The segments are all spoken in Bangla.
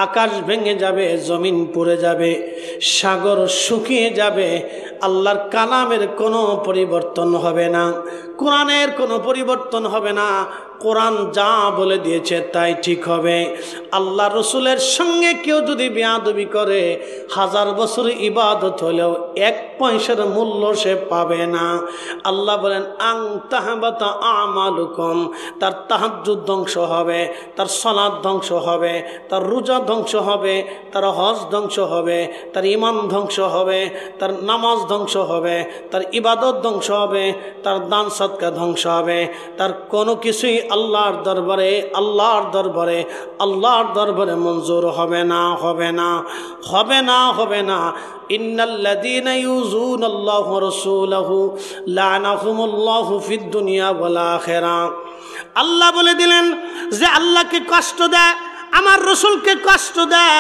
আকাশ ভেঙে যাবে, জমিন পুড়ে যাবে, সাগর শুকিয়ে যাবে, আল্লাহর কালামের কোনো পরিবর্তন হবে না, কোরআনের কোনো পরিবর্তন হবে না। কোরআন যা বলে দিয়েছে তাই ঠিক হবে। আল্লাহ রসুলের সঙ্গে কেউ যদি বেয়াদবি করে, 1000 বছর ইবাদত হলেও 1 পয়সার মূল্য সে পাবে না। আল্লাহ বলেন আং তাহবাতা আমালুকুম, তার তাহাজ্জুদ ধ্বংস হবে, তার সালাত ধ্বংস হবে, তার রোজা ধ্বংস হবে, তার হজ ধ্বংস হবে, তার ঈমান ধ্বংস হবে, তার নামাজ ধ্বংস হবে, তার ইবাদত ধ্বংস হবে, তার দান সদকা ধ্বংস হবে, তার কোনো কিছুই আল্লাহর দরবারে আল্লাহর দরবারে আল্লাহর দরবারে মঞ্জুর হবে না, হবে না, হবে না, হবে না। ইন্নাল্লাযীনা ইউযুনাল্লাহু ওয়া রাসূলাহু লা'নাহুমুল্লাহু ফিদ দুনিয়া ওয়াল আখিরাহ। আল্লাহ বলে দিলেন যে আল্লাহকে কষ্ট দেয়, আমার রসুলকে কষ্ট দেয়,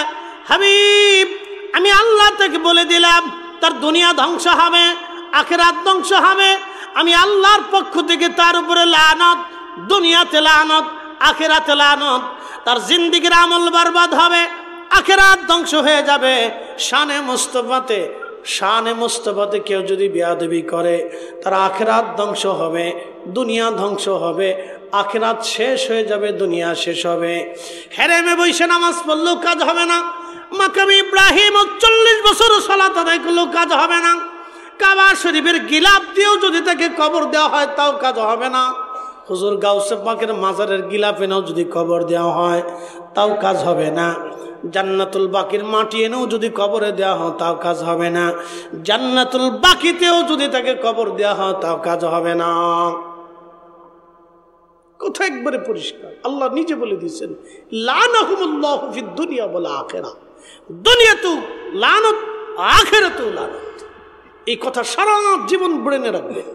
হাবিব আমি আল্লাহ থেকে বলে দিলাম তার দুনিয়া ধ্বংস হবে, আখিরাত ধ্বংস হবে। আমি আল্লাহর পক্ষ থেকে তার উপরে লানত, দুনিয়াতে লানত, আখিরাতে লানত। তার জিন্দেগির আমল বরবাদ হবে, আখিরাত ধ্বংস হয়ে যাবে। শানে মুস্তাফাতে কেউ যদি বেয়াদবি করে, তার আখিরাত ধ্বংস হবে, দুনিয়া ধ্বংস হবে, আখিরাত শেষ হয়ে যাবে, দুনিয়া শেষ হবে। হেরেমে বসে নামাজ পড়লেও কাজ হবে না, মাকাম ইব্রাহিম 40 বছর সালাত আদায় করলেও কাজ হবে না, কাবা শরীফের গিলাফ দিয়েও যদি তাকে কবর দেওয়া হয় তাও কাজ হবে না, হুজুর গাউসে পাকের মাজারের গিলাফ এনেও যদি কবর দেওয়া হয় তাও কাজ হবে না, জান্নাতুল বাকির মাটি এনেও যদি কবরে দেওয়া হয় তাও কাজ হবে না, জান্নাতুল বাকিতেও যদি তাকে কবর দেওয়া হয় তাও কাজ হবে না। কথা একবারে পরিষ্কার, আল্লাহ নিজে বলে দিয়েছেন লানাহুমুল্লাহু ফিদ দুনিয়া ওয়াল আখিরাহ। দুনিয়াতেও লানত, আখিরাতেও লানত। এই কথা সারা জীবন ব্রেনে রাখবেন,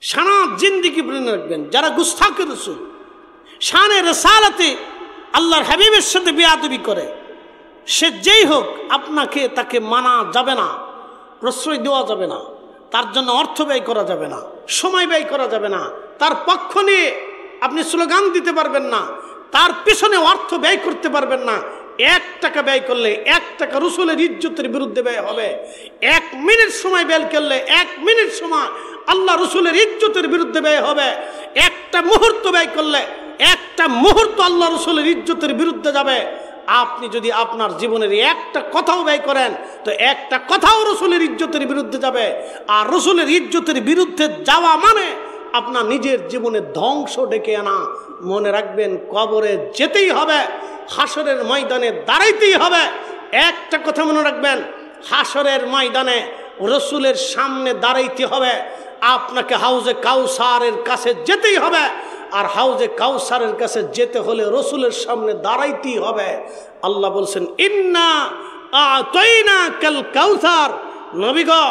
সারা জিন্দেগি ব্রেনে রাখবেন। যারা গুস্তাখে রাসূল, শানে রিসালাতে আল্লাহর হাবিবের সাথে বেয়াদবি করে, সে যেই হোক, আপনাকে তাকে মানা যাবে না, প্রশ্রয় দেওয়া যাবে না, তার জন্য অর্থ ব্যয় করা যাবে না, সময় ব্যয় করা যাবে না, তার পক্ষ নিয়ে আপনি স্লোগান দিতে পারবেন না, তার পিছনে অর্থ ব্যয় করতে পারবেন না। 1 টাকা ব্যয় করলে 1 টাকা রসুলের ইজ্জতের বিরুদ্ধে ব্যয় হবে। 1 মিনিট সময় ব্যয় করলে 1 মিনিট সময় আল্লাহ রসুলের ইজ্জতের বিরুদ্ধে ব্যয় হবে। একটা মুহূর্ত ব্যয় করলে 1টা মুহূর্ত আল্লাহ রসুলের ইজ্জতের বিরুদ্ধে যাবে। আপনি যদি আপনার জীবনের 1টা কথাও ব্যয় করেন তো 1টা কথাও রসুলের ইজ্জতের বিরুদ্ধে যাবে। আর রসুলের ইজ্জতের বিরুদ্ধে যাওয়া মানে আপনার নিজের জীবনে ধ্বংস ডেকে আনা। মনে রাখবেন, কবরে যেতেই হবে, হাসরের ময়দানে দাঁড়াইতেই হবে। একটা কথা মনে রাখবেন, হাসরের ময়দানে রসুলের সামনে দাঁড়াইতে হবে, আপনাকে হাউজে কাউসারের কাছে যেতেই হবে। আর হাউজে কাউসারের কাছে যেতে হলে রসুলের সামনে দাঁড়াইতেই হবে। আল্লাহ বলছেন ইন্না আতাইনাকাল কাউসার, নবী গো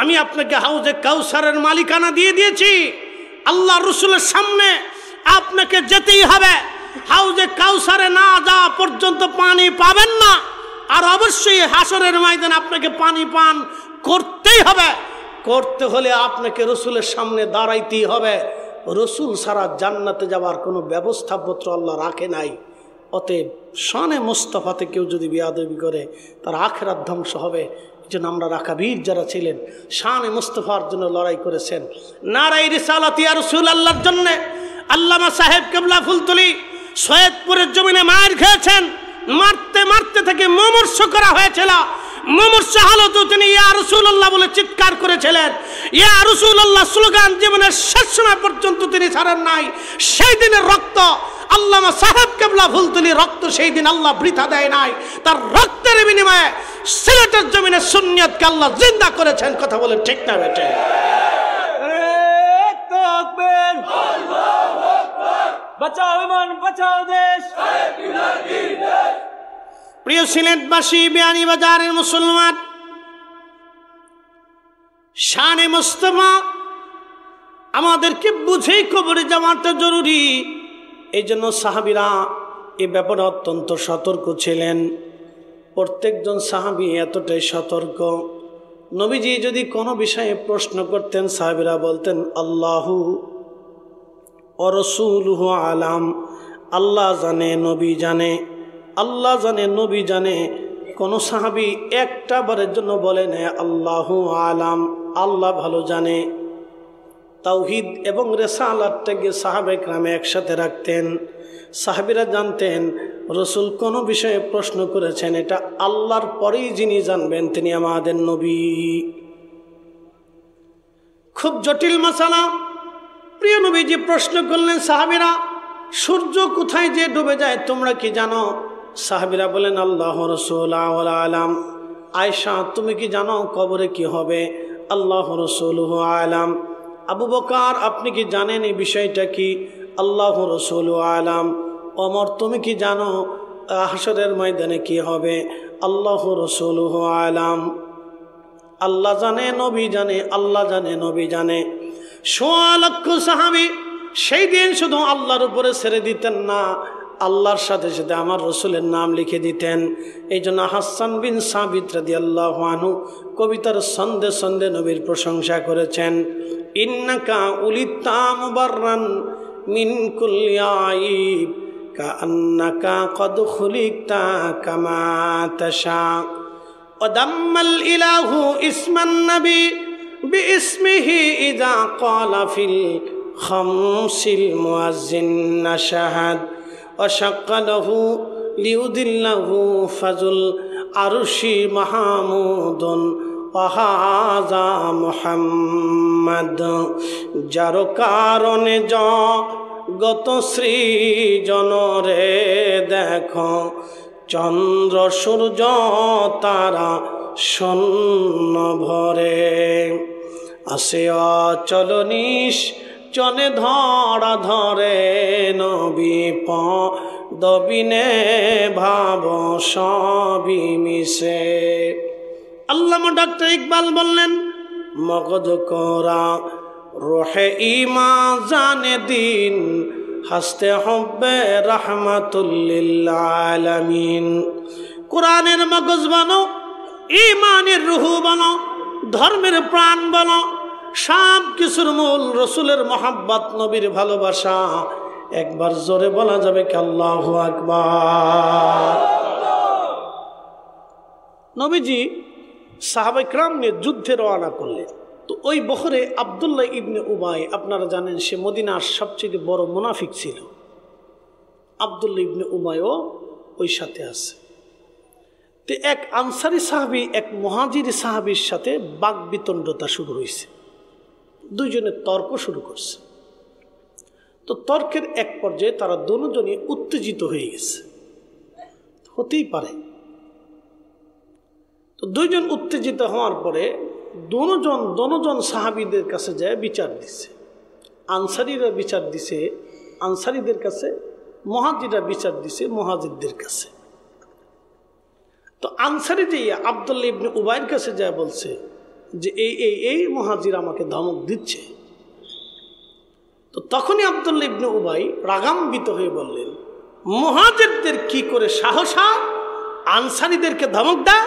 আমি আপনাকে হাউজে কাউসারের মালিকানা দিয়ে দিয়েছি। আল্লাহ রসুলের সামনে আপনাকে যেতেই হবে। হাউজে কাউসারে না যাওয়া পর্যন্ত পানি পাবেন না। আর অবশ্যই হাসরের ময়দানে আপনাকে পানি পান করতেই হবে। করতে হলে আপনাকে রসুলের সামনে দাঁড়াইতেই হবে। রসুল ছাড়া জান্নাতে যাওয়ার কোনো ব্যবস্থাপত্র আল্লাহ রাখে নাই। অতএব শানে মুস্তাফাতে কেউ যদি বেয়াদবি করে তার আখিরাত ধ্বংস হবে। এই জন্য আমরা রাকাবীর যারা ছিলেন শানে মুস্তাফার জন্য লড়াই করেছেন। নারাই রিসালাত ইয়া রাসূলুল্লাহর জন্য আল্লামা সাহেব কেবলা ফুলতলি সৈয়দপুরের জমিনে মার খেয়েছেন। মারতে মারতে থেকে মুমূর্ষ করা হয়েছিল। মুমূর্ষ হালতে তিনি ইয়া রাসূলুল্লাহ বলে চিৎকার করেছিলেন। ইয়া রাসূলুল্লাহ স্লোগান জীবনের শেষ সময় পর্যন্ত তিনি ছাড়েন নাই। সেই দিনের রক্ত আল্লামা সাহেব কেবলা ফুলতলি রক্ত সেই দিন আল্লাহ বৃথা দেয় নাই। তার রক্তের বিনিময়ে সিলেটের জমিনে সুন্নিয়তকে আল্লাহ জিন্দা করেছেন। কথা বলেন ঠিক না বেটে? বাঁচাও ইমান, বাঁচাও দেশ। প্রিয় সিলেটবাসী, বিয়ানীবাজারের মুসলমান, শানে মুস্তাফা আমাদেরকে বুঝেই কবরে যাওয়াটা জরুরি। এই জন্য সাহাবীরা এ ব্যাপারে অত্যন্ত সতর্ক ছিলেন। প্রত্যেকজন সাহাবী এতটাই সতর্ক, নবীজি যদি কোনো বিষয়ে প্রশ্ন করতেন সাহাবীরা বলতেন আল্লাহু ওয়া রাসূলুহু আলাম, আল্লাহ জানে, নবী জানে, আল্লাহ জানে, নবী জানে। কোন সাহাবী একটা বারের জন্য বলে না আল্লাহু আলাম, আল্লাহ ভালো জানে। তাওহীদ এবং রিসালাতটাকে সাহাবায়ে কেরামে একসাথে রাখতেন। সাহাবীরা জানতেন রসুল কোন বিষয়ে প্রশ্ন করেছেন এটা আল্লাহর পরেই যিনি জানবেন তিনি আমাদের নবী। খুব জটিল মাসালা। প্রিয় নবীজি প্রশ্ন করলেন, সাহাবীরা সূর্য কোথায় যে ডুবে যায় তোমরা কি জানো? সাহাবীরা বলেন আল্লাহ রাসূল আলাম। আয়েশা তুমি কি জানো কবরে কি হবে? আল্লাহ রাসূলুহু আলাম। আবু বকর আপনি কি জানেন এই বিষয়টা কি? আল্লাহ রাসূলুহু আলাম। ওমর তুমি কি জানো হাশরের ময়দানে কি হবে? আল্লাহ রাসূলুহু আলাম। আল্লাহ জানে, নবী জানে, আল্লাহ জানে, নবী জানে। ১৬ লক্ষ সাহাবী সেই দিন শুধু আল্লাহর উপরে ছেড়ে দিতেন না, আল্লাহর সাথে সাথে আমার রসুলের নাম লিখে দিতেন। এই জন্য হাসান বিন সাবিত রাদিয়াল্লাহু আনহু কবিতার ছন্দে ছন্দে নবীর প্রশংসা করেছেন। ইন্নাকা উলিতা মুবাররান মিন কুল্লি আইব কাআন্নাকা কদ খুলিকতা কামা তাশা ওয়াদাম্মাল ইলাহু ইসমান নবী বিইসমিহি ইযা ক্বালা ফিল খামসিল মুয়াজ্জিন নাশাহাদ وشق له ليدله فذل عرش محمود وهذا محمد যার কারণে জগত সৃজন রে দেখো চন্দ্র সূর্য তারা শূন্য ভরে আসে অচল চনে ধরা ধরে নবী পদবিনে ভাব সবই মিশে। আল্লামা ডক্টর ইকবাল বললেন মগজ করা রোহে ইমা জানে দিন হাসতে হবে রাহমাতুল্লিল আলামিন। কোরআনের মগজ বানো, ইমানের রুহু বানো, ধর্মের প্রাণ বানো। সব কিছুর মূল রসুলের মহাব্বত, নবীর ভালোবাসা। একবার জোরে বলা যাবে কি আল্লাহু আকবার। নবীজি সাহাবায়ে কেরাম নিয়ে যুদ্ধে রওনা করলেন। তো ওই বহরে আব্দুল্লাহ ইবনে উবাই, আপনারা জানেন সে মদিনার সবচেয়ে বড় মুনাফিক ছিল। আব্দুল্লাহ ইবনে উবাইও ওই সাথে আছে। তো এক আনসারি সাহাবী এক মুহাজিরি সাহাবীর সাথে বাকবিতণ্ডতা শুরু হয়েছে। দুইজনে তর্ক শুরু করছে। তো তর্কের এক পর্যায়ে তারা দুজনই উত্তেজিত হয়ে গেছে, হতেই পারে। তো দুইজন উত্তেজিত হওয়ার পরে দুজন সাহাবীদের কাছে যায় বিচার দিছে। আনসারীরা বিচার দিছে আনসারীদের কাছে, মুহাজিররা বিচার দিছে মুহাজিরদের কাছে। তো আনসারী যে আব্দুল্লাহ ইবনে উবাইর কাছে যায় বলছে যে এই মুহাজির আমাকে ধমক দিচ্ছে। তো তখনই আব্দুল্লাহ ইবনে উবাই রাগান্বিত হয়ে বললেন, মুহাজিরদের কি করে সাহস হয় আনসারীদেরকে ধমক দেয়?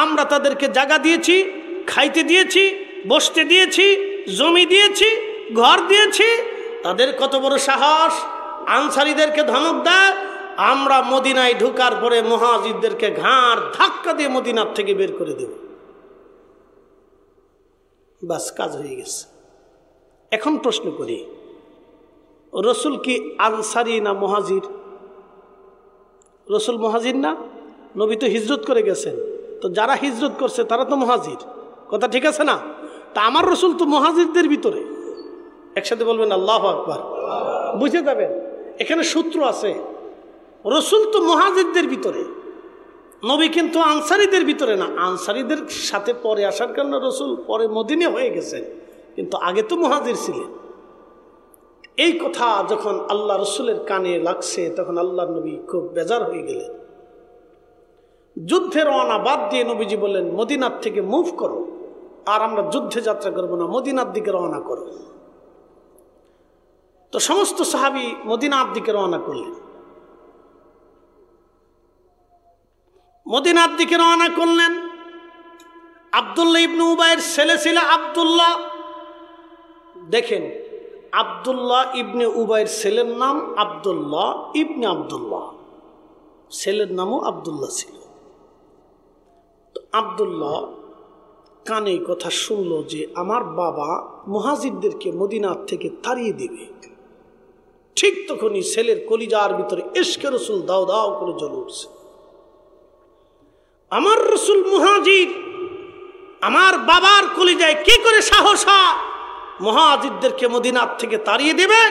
আমরা তাদেরকে জায়গা দিয়েছি, খাইতে দিয়েছি, বসতে দিয়েছি, জমি দিয়েছি, ঘর দিয়েছি, তাদের কত বড় সাহস আনসারীদেরকে ধমক দেয়? আমরা মদিনায় ঢোকার পরে মুহাজিরদেরকে ঘাড় ধাক্কা দিয়ে মদিনার থেকে বের করে দেব। বাস, কাজ হয়ে গেছে। এখন প্রশ্ন করি, রসুল কি আনসারি না মুহাজির? রসুল মুহাজির না? নবী তো হিজরত করে গেছেন। তো যারা হিজরত করছে তারা তো মুহাজির, কথা ঠিক আছে না? তা আমার রসুল তো মুহাজিরদের ভিতরে। একসাথে বলবেন আল্লাহু আকবার, বুঝে যাবেন এখানে সূত্র আছে। রসুল তো মুহাজিরদের ভিতরে, নবী কিন্তু আনসারীদের ভিতরে না। আনসারীদের সাথে পরে আসার কারণে রসুল পরে মদিনে হয়ে গেছেন, কিন্তু আগে তো মুহাজির ছিলেন। এই কথা যখন আল্লাহ রসুলের কানে লাগছে তখন আল্লাহ নবী খুব বেজার হয়ে গেলেন। যুদ্ধে রওনা বাদ দিয়ে নবীজি বললেন, মদিনার থেকে মুভ করো, আর আমরা যুদ্ধে যাত্রা করবো না, মদিনার দিকে রওনা করো। তো সমস্ত সাহাবী মদিনার দিকে রওনা করলেন। মদিনার দিকে রওনা করলেন। আব্দুল্লাহ ইবনে উবাইয়ের ছেলে ছিল আব্দুল্লাহ। দেখেন, আব্দুল্লাহ ইবনে উবাইর ছেলের নাম আব্দুল্লাহ ইবনে আব্দুল্লাহ, ছেলের নামও আব্দুল্লাহ ছিল। তো আব্দুল্লাহ কানে কথা শুনলো যে আমার বাবা মুহাজিরদেরকে মদিনার থেকে তাড়িয়ে দেবে। ঠিক তখনই ছেলের কলিজার ভিতরে ইশকে রসুল দাও দাও করে জ্বলে উঠছে। আমার রসুল মুহাজির, আমার বাবার কলিজায় কি করে সাহস হয় মুহাজিরদেরকে মদিনার থেকে তাড়িয়ে দেবে?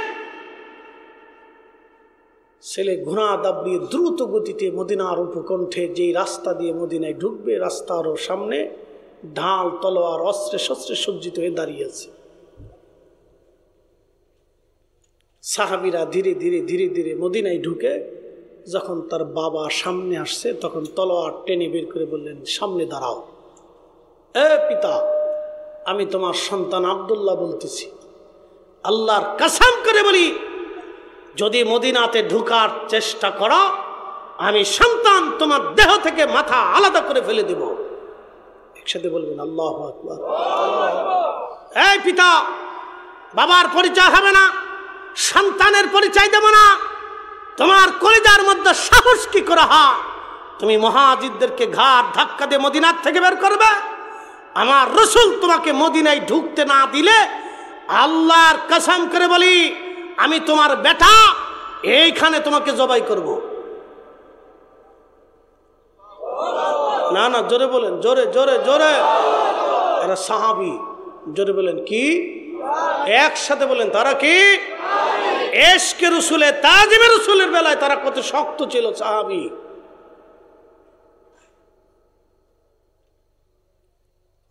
ছেলে ঘোড়া দাবড়িয়ে দ্রুত গতিতে মদিনার উপকণ্ঠে যেই রাস্তা দিয়ে মদিনায় ঢুকবে, রাস্তারও সামনে ঢাল তলোয়ার অস্ত্রে শস্ত্রে সজ্জিত হয়ে দাঁড়িয়ে আছে। সাহাবীরা ধীরে ধীরে ধীরে ধীরে মদিনায় ঢুকে যখন তার বাবা সামনে আসছে তখন তলোয়ার টেনে বের করে বললেন, সামনে দাঁড়াও। এ পিতা, আমি তোমার সন্তান আব্দুল্লাহ বলতেছি, আল্লাহর কসম করে বলি, যদি মদিনাতে ঢুকার চেষ্টা করো আমি সন্তান তোমার দেহ থেকে মাথা আলাদা করে ফেলে দেব। একসাথে বলবেন আল্লাহু আকবার। এই পিতা, বাবার পরিচয় হবে না, সন্তানের পরিচয় দেব না। তোমার কলিজার মধ্যে সাহস কি করে হয় তুমি মুহাজিরদেরকে ঘাড় ধাক্কা দিয়ে মদিনার থেকে বের করবে? আমার রসুল তোমাকে মদিনায় ঢুকতে না দিলে আল্লাহর কসম করে বলি আমি তোমার বেটা এইখানে তোমাকে জবাই করব। না না, জোরে বলেন, জোরে জোরে জোরে। এরা সাহাবী, জোরে বলেন কি? একসাথে বলেন তারা কি? ইশকে রসুলে তাজিমে রসুলের বেলায় তারা কত শক্ত ছিল সাহাবী।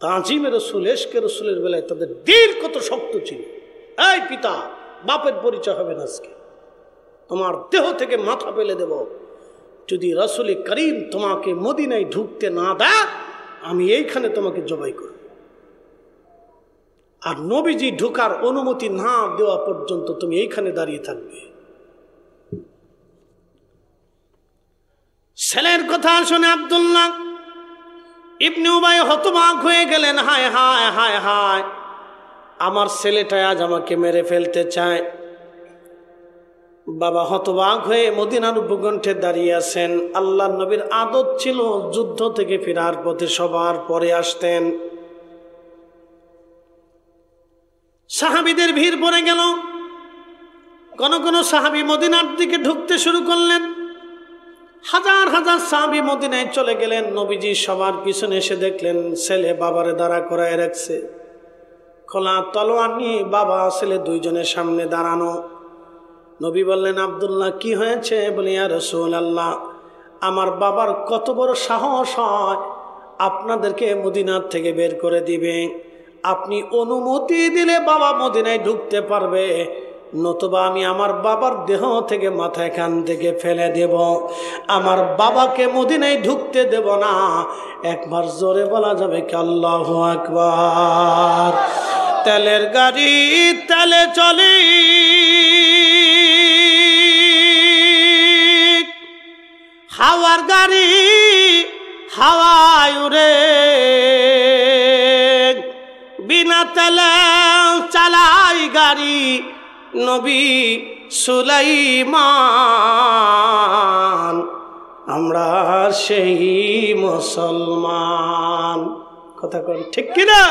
তাজিমে রসুল ইশকে রসুলের বেলায় তাদের দিল কত শক্ত ছিল। এই পিতা, বাপের পরিচয় হবে না, আজকে তোমার দেহ থেকে মাথা ফেলে দেব। যদি রাসূল করিম তোমাকে মদিনায় ঢুকতে না দেয় আমি এইখানে তোমাকে জবাই করব। আর নবীজি ঢোকার অনুমতি না দেওয়া পর্যন্ত তুমি এইখানে দাঁড়িয়ে থাকবে। ছেলের কথা শুনে আব্দুল্লাহ ইবনে উবাই হতবাক হয়ে গেলেন। হায় হায় হায় হায়, আমার ছেলেটা আজ আমাকে মেরে ফেলতে চায়। বাবা হতবাক হয়ে মদিনার উপকণ্ঠে দাঁড়িয়ে আছেন। আল্লাহর নবীর আদত ছিল যুদ্ধ থেকে ফেরার পথে সবার পরে আসতেন। সাহাবীদের ভিড় পড়ে গেল। কোন কোন সাহাবী মদিনার দিকে ঢুকতে শুরু করলেন। হাজার হাজার সাহাবী মদিনায় চলে গেলেন। নবীজি সবার পিছনে এসে দেখলেন ছেলে বাবারে দাঁড়া করায় রাখছে। খোলা তলোয়ার নিয়ে বাবা ছেলে দুইজনের সামনে দাঁড়ানো। নবী বললেন, আব্দুল্লাহ কি হয়েছে? বলে, ইয়া রাসূলুল্লাহ, আমার বাবার কত বড় সাহস হয় আপনাদেরকে মদিনার থেকে বের করে দিবে। আপনি অনুমতি দিলে বাবা মদিনায় ঢুকতে পারবে, নতুবা আমি আমার বাবার দেহ থেকে মাথা এখান থেকে ফেলে দেব। আমার বাবাকে মদিনায় ঢুকতে দেব না। একবার জোরে বলা যাবে কি আল্লাহু আকবার? তেলের গাড়ি তেলে চলে, হাওয়ার গাড়ি হাওয়ায় উড়ে, বিনা তেলে চালাই গাড়ি নবী সুলাইমান। আমরা সেই মুসলমান। কথা কন ঠিক কিনা?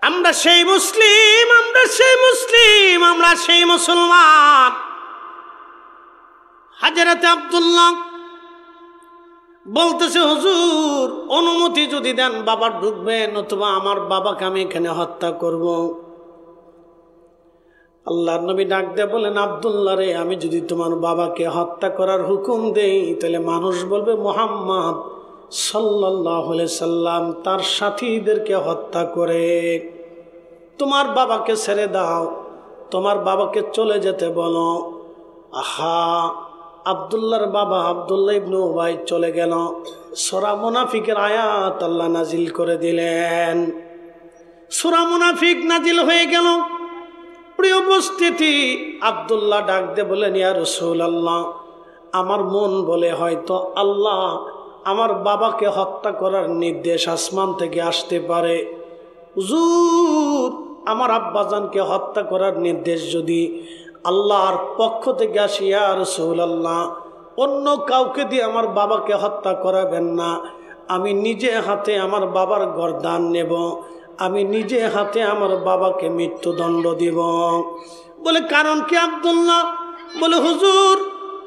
আমরা সেই মুসলিম, আমরা সেই মুসলিম, আমরা সেই মুসলমান। হযরত আব্দুল্লাহ বলতেছে, হুজুর অনুমতি যদি দেন বাবা ঢুকবে, নতুবা আমার বাবাকে আমি এখানে হত্যা করব। আল্লাহর নবী ডাক দিয়ে বলেন, আব্দুল্লাহ রে, আমি যদি তোমার বাবাকে হত্যা করার হুকুম দেই তাহলে মানুষ বলবে মুহাম্মদ সাল্লাল্লাহু আলাইহি সাল্লাম তার সাথীদেরকে হত্যা করে। তোমার বাবাকে ছেড়ে দাও, তোমার বাবাকে চলে যেতে বলো। আহা, আব্দুল্লাহর বাবা আব্দুল্লাহ ইবনে উবাই চলে গেল। সূরা মুনাফিকের আয়াত আল্লাহ নাজিল করে দিলেন। সূরা মুনাফিক নাজিল হয়ে গেল। প্রিয় উপস্থিতি, আব্দুল্লাহ ডাক দিয়ে বলেন, ইয়া রাসূলুল্লাহ, আমার মন বলে হয়তো আল্লাহ আমার বাবাকে হত্যা করার নির্দেশ আসমান থেকে আসতে পারে। হুজুর, আমার আব্বাজানকে হত্যা করার নির্দেশ যদি আল্লাহর পক্ষ থেকে আসে, ইয়া রাসূলুল্লাহ অন্য কাউকে দিয়ে আমার বাবাকে হত্যা করাবেন না, আমি নিজে হাতে আমার বাবার গর্দান নেব, আমি নিজে হাতে আমার বাবাকে মৃত্যুদণ্ড দিব। বলে কারণ কি আব্দুল্লাহ? বলে হুজুর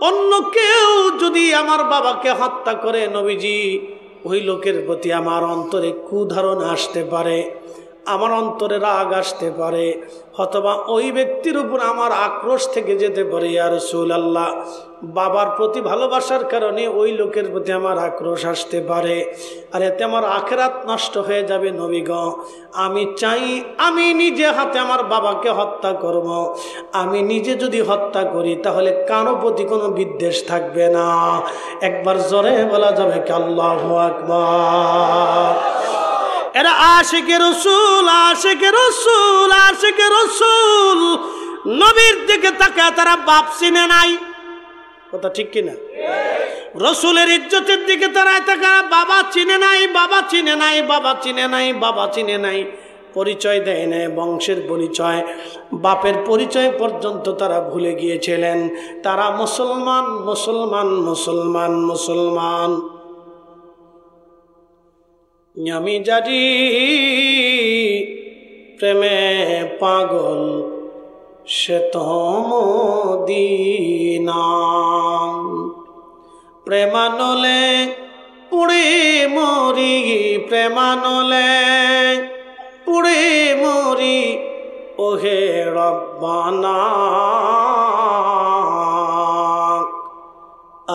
অন্য কেউ যদি আমার বাবাকে হত্যা করে নবীজি, ওই লোকের প্রতি আমার অন্তরে কুধারণা আসতে পারে, আমার অন্তরে রাগ আসতে পারে, অথবা ওই ব্যক্তির উপর আমার আক্রোশ থেকে যেতে পারে। ইয়া রাসূলুল্লাহ বাবার প্রতি ভালোবাসার কারণে ওই লোকের প্রতি আমার আক্রোশ আসতে পারে, আর এতে আমার আখিরাত নষ্ট হয়ে যাবে। নবী গো আমি চাই আমি নিজে হাতে আমার বাবাকে হত্যা করব। আমি নিজে যদি হত্যা করি তাহলে কারো প্রতি কোনো বিদ্বেষ থাকবে না। একবার জোরে বলা যাবে কি আল্লাহু আকবার। এরা আশিকে রসুল, আশিকে রসুল, আশিকে রসুল। নবীর দিকে তাকায় তারা বাপ চিনে নাই, কথা ঠিক কিনা? রসুলের ইজ্জতের দিকে তারা তাকায় বাবা চিনে নাই, বাবা চিনে নাই, বাবা চিনে নাই, বাবা চিনে নাই, পরিচয় দেয় নাই, বংশের পরিচয়, বাপের পরিচয় পর্যন্ত তারা ভুলে গিয়েছিলেন। তারা মুসলমান, মুসলমান, মুসলমান, মুসলমান। আমি জানি প্রেমে পাগল সে তো মদিনা, প্রেমানলে পুড়ে মরি, প্রেমানলে পুড়ে মরি ওহে রব্বানা।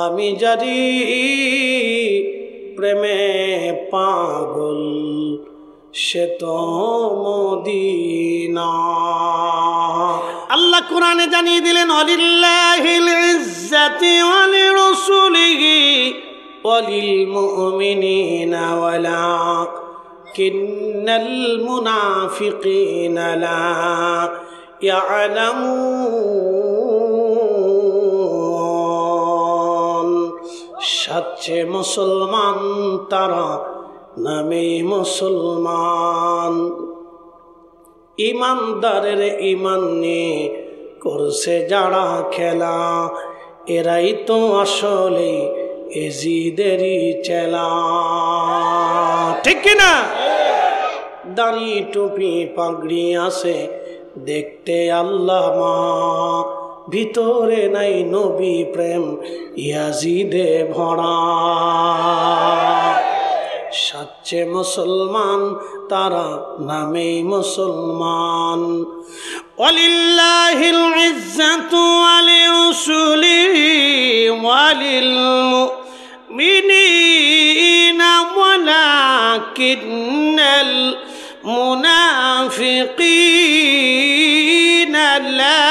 আমি জানি প্রেমে পাগল সে তো মদিনা। আল্লাহ কোরআনে জানিয়ে দিলেন ওয়ালিল্লাহিল ইজ্জাতু ওয়া লিরাসূলিহি ওয়া লিল মুমিনিনা ওয়ালাকিন্নাল মুনাফিকিনা লা ইয়ালামুন। সচ্চে মুসলমান তারা নামে মুসলমান, ইমানদারের ইমান নিয়ে করছে যারা খেলা, এরাই তো আসলে এজিদেরই চেলা, ঠিক কিনা? দাড়ি টুপি পাগড়ি আছে দেখতে আল্লাহ মা, ভিতরে নাই নবী প্রেম ইয়াজিদে ভরা। সচ্চে মুসলমান তারা নামে মুসলমান। ওয়ালিল্লাহিল ইজ্জাতু ওয়া লিরাসূলিহি ওয়া লিল মুমিনিনা ওয়ালাকিন্নাল মুনাফিকিনা লা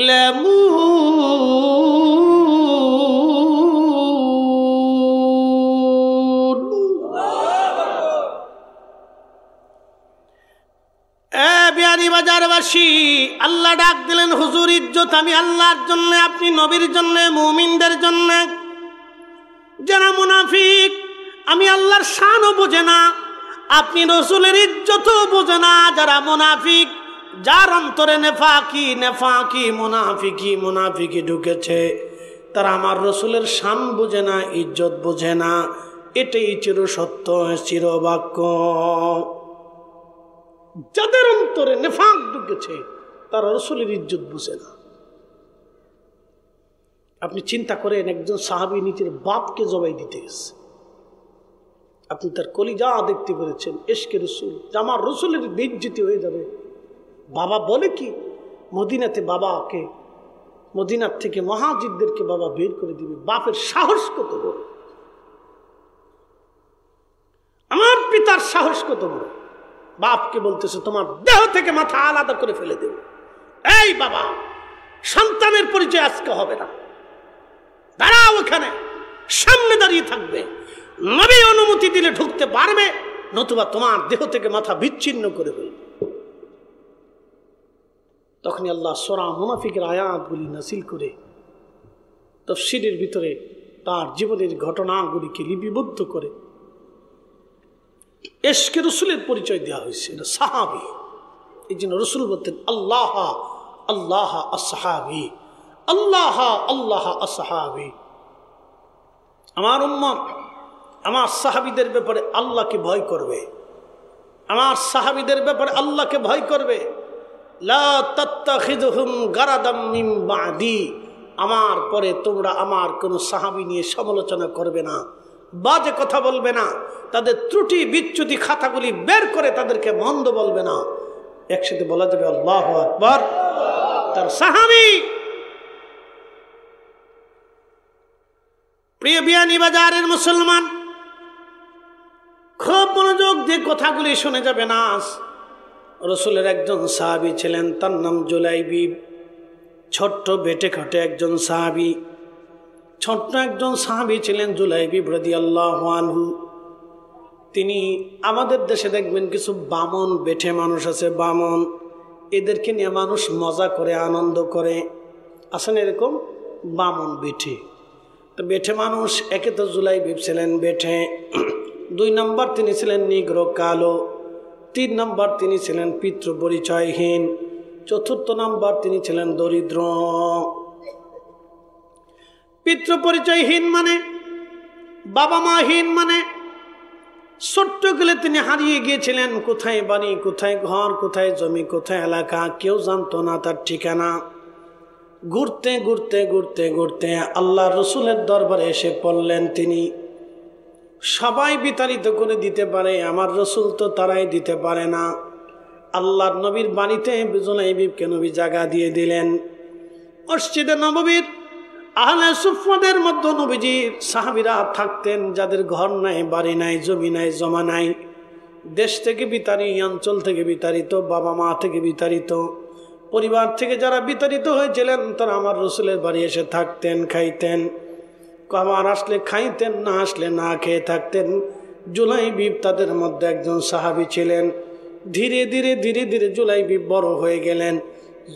ইয়ালামুন। বিহারি বাজারবাসী, আল্লাহ ডাক দিলেন হুজুর ইজ্জত আমি আল্লাহর জন্য, আপনি নবীর জন্য, মুমিনদের জন্য। যারা মুনাফিক আমি আল্লাহর শানও বোঝে না, আপনি রসুলের ইজ্জতও বোঝে না। যারা মুনাফিক, যার অন্তরে নেফাকি নেফাকি মুনাফিকি মুনাফিকি ঢুকেছে, তারা আমার রসুলের শান বোঝে না, ইজ্জত বোঝে না। এটাই চির সত্য, চিরবাক্য। যাদের অন্তরে নেফাক ঢুকেছে তারা রসুলের ইজ্জত বুঝে না। আপনি চিন্তা করেন, একজন সাহাবী নিজের বাপকে জবাই দিতে গেছে, আপনি তার কলিজা দেখতে পেরেছেন, ইশকে রসুল, আমার রসুলের বেইজ্জতি হয়ে যাবে। বাবা বলে কি, মদিনাতে বাবাকে, মদিনার থেকে মুহাজিরদেরকে বাবা বের করে দিবে। বাপের সাহস কত বড়, আমার পিতার সাহস কত বড়। বাপকে বলতেছে তোমার দেহ থেকে মাথা আলাদা করে ফেলে দেব। এই বাবা, সন্তানের পরিচয় আজকে হবে না, দাঁড়াও ওখানে, সামনে দাঁড়িয়ে থাকবে, নবী অনুমতি দিলে ঢুকতে পারবে, নতুবা তোমার দেহ থেকে মাথা বিচ্ছিন্ন করে ফেলবে। তখনই আল্লাহ সূরা মুনাফিকের আয়াতগুলি নাযিল করে তাফসীরের ভিতরে তার জীবনের ঘটনাগুলিকে লিপিবদ্ধ করে ইশকে রাসূলের পরিচয় দেওয়া হয়েছে। এটা সাহাবী। এই জন্য রসুল বলতেন আল্লাহ আল্লাহ আসহাবি, আল্লাহ আল্লাহ আসহাবি। আমার উম্মত আমার সাহাবীদের ব্যাপারে আল্লাহকে ভয় করবে, আমার সাহাবীদের ব্যাপারে আল্লাহকে ভয় করবে। লা তাত্তাখিযুহুম গারাদাম মিন বাদি, আমার পরে তোমরা আমার কোনো সাহাবী নিয়ে সমালোচনা করবে না, বাজে কথা বলবে না, তাদের ত্রুটি বিচ্যুতি খাতাগুলি বের করে তাদেরকে মন্দ বলবে না। একসাথে বলা যাবে আল্লাহু আকবার। তার সাহাবী। প্রিয় বিয়ানীবাজারের মুসলমান, খুব মনোযোগ দিয়ে কথাগুলি শুনে যাবে না। রসুলের একজন সাহাবী ছিলেন, তার নাম জুলাইবিব। ছোট্ট বেটে খাটে একজন সাহাবী, ছোট্ট একজন সাহাবী ছিলেন জুলাইবিব রাদিয়াল্লাহু আনহু। তিনি আমাদের দেশে দেখবেন কিছু বামন বেঠে মানুষ আছে, বামন, এদেরকে নিয়ে মানুষ মজা করে আনন্দ করে, আসেন এরকম বামন বেঠে। তো বেঠে মানুষ, একে তো জুলাইবিব ছিলেন বেঠে, 2 নম্বর তিনি ছিলেন নিগ্রো কালো, 3 নম্বর তিনি ছিলেন পিতৃ পরিচয়হীন, 4র্থ নম্বর তিনি ছিলেন দরিদ্র। পিতৃ পরিচয়হীন মানে বাবা মাহীন, মানে ছোট্ট গেলে তিনি হারিয়ে গিয়েছিলেন। কোথায় বাড়ি, কোথায় ঘর, কোথায় জমি, কোথায় এলাকা, কেউ জানতো না তার ঠিকানা। ঘুরতে ঘুরতে ঘুরতে ঘুরতে আল্লাহ রসুলের দরবারে এসে পড়লেন তিনি। সবাই বিতাড়িত করে দিতে পারে, আমার রসুল তো তারাই দিতে পারে না। আল্লাহর নবীর বাড়িতে জুলাইবিবকে নবী জায়গা দিয়ে দিলেন। মসজিদে নববীর আহলে সুফফাদের মধ্যে নবীজির সাহাবীরা থাকতেন, যাদের ঘর নাই, বাড়ি নাই, জমি নাই, জমা নাই, দেশ থেকে বিতাড়িত, অঞ্চল থেকে বিতাড়িত, বাবা মা থেকে বিতাড়িত, পরিবার থেকে যারা বিতাড়িত হয়েছিলেন তারা আমার রসুলের বাড়ি এসে থাকতেন, খাইতেন। আমার আসলে খাইতেন, না আসলে না খেয়ে থাকতেন। জুলাইবিব তাদের মধ্যে একজন সাহাবী ছিলেন। ধীরে ধীরে ধীরে ধীরে জুলাইবিব বড় হয়ে গেলেন,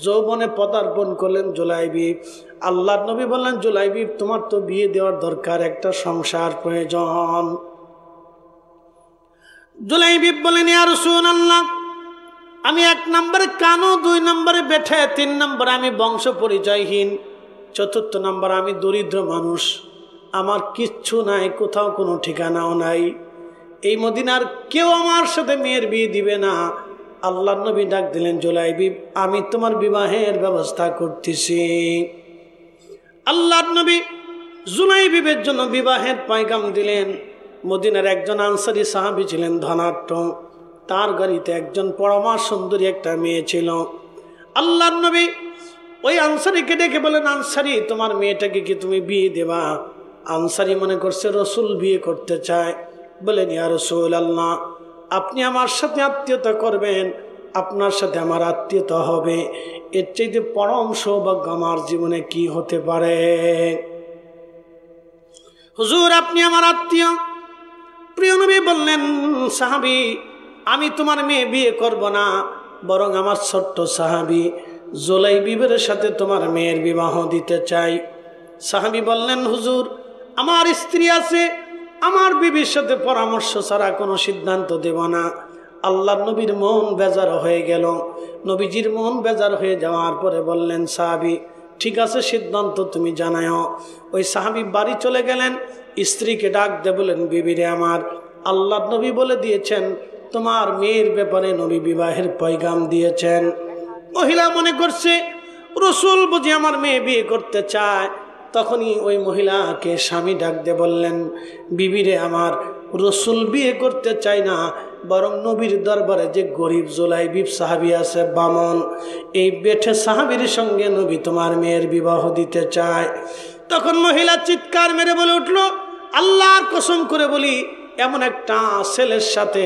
যৌবনে পদার্পণ করলেন জুলাইবিব। আল্লাহর নবী বললেন, জুলাইবিব তোমার তো বিয়ে দেওয়ার দরকার, একটা সংসার প্রয়োজন। জুলাইবিব বলেন, ইয়া রাসূলুল্লাহ, আমি 1 নম্বরে কানো, 2 নম্বরে বেঠে, 3 নম্বরে আমি বংশ পরিচয়হীন, 4র্থ নম্বর আমি দরিদ্র মানুষ, আমার কিচ্ছু নাই, কোথাও কোনো ঠিকানাও নাই। এই মদিনার কেউ আমার সাথে মেয়ের বিয়ে দিবে না। আল্লাহর নবী ডাক দিলেন, জুলাইবিব আমি তোমার বিবাহের ব্যবস্থা করতেছি। আল্লাহর নবী জুলাইবিবের জন্য বিবাহের পয়গাম দিলেন। মদিনার একজন আনসারী সাহাবী ছিলেন ধনাঢ্য, তার গাড়িতে একজন পরমা সুন্দরী একটা মেয়ে ছিল। আল্লাহর নবী ওই আনসারীকে ডেকে বলেন, আনসারী তোমার মেয়েটাকে কি তুমি বিয়ে দেবা? আনসারী মনে করছে রসুল বিয়ে করতে চায়। বলেন, ইয়া রাসূলুল্লাহ, আপনি আমার সাথে আত্মীয়তা করবেন, আপনার সাথে আমার আত্মীয়তা হবে, এর চাইতে পরম সৌভাগ্য আমার জীবনে কি হতে পারে? হুজুর আপনি আমার আত্মীয়। প্রিয় নবী বললেন, সাহাবী আমি তোমার মেয়ে বিয়ে করব না, বরং আমার ছোট্ট সাহাবী জুলাইবিবের সাথে তোমার মেয়ের বিবাহ দিতে চাই। সাহাবী বললেন, হুজুর আমার স্ত্রী আছে, আমার বিবির সাথে পরামর্শ ছাড়া কোনো সিদ্ধান্ত দেব না। আল্লাহর নবীর মন বেজার হয়ে গেল। নবীজির মন বেজার হয়ে যাওয়ার পরে বললেন, সাহাবী ঠিক আছে, সিদ্ধান্ত তুমি জানাও। ওই সাহাবী বাড়ি চলে গেলেন, স্ত্রীকে ডাক দিয়ে বলেন, বিবিরে আমার, আল্লাহর নবী বলে দিয়েছেন তোমার মেয়ের ব্যাপারে নবী বিবাহের পয়গাম দিয়েছেন। মহিলা মনে করছে রসুল বুঝি আমার মেয়ে বিয়ে করতে চায়। তখনই ওই মহিলাকে স্বামী ডাক দিয়ে বললেন, বিবিরে আমার, রসুল বিয়ে করতে চায় না, বরং নবীর দরবারে যে গরিব জুলাইবিব সাহাবী আছে বামন, এই বেঠে সাহাবীর সঙ্গে নবী তোমার মেয়ের বিবাহ দিতে চায়। তখন মহিলা চিৎকার মেরে বলে উঠল, আল্লাহর কসম করে বলি, এমন একটা ছেলের সাথে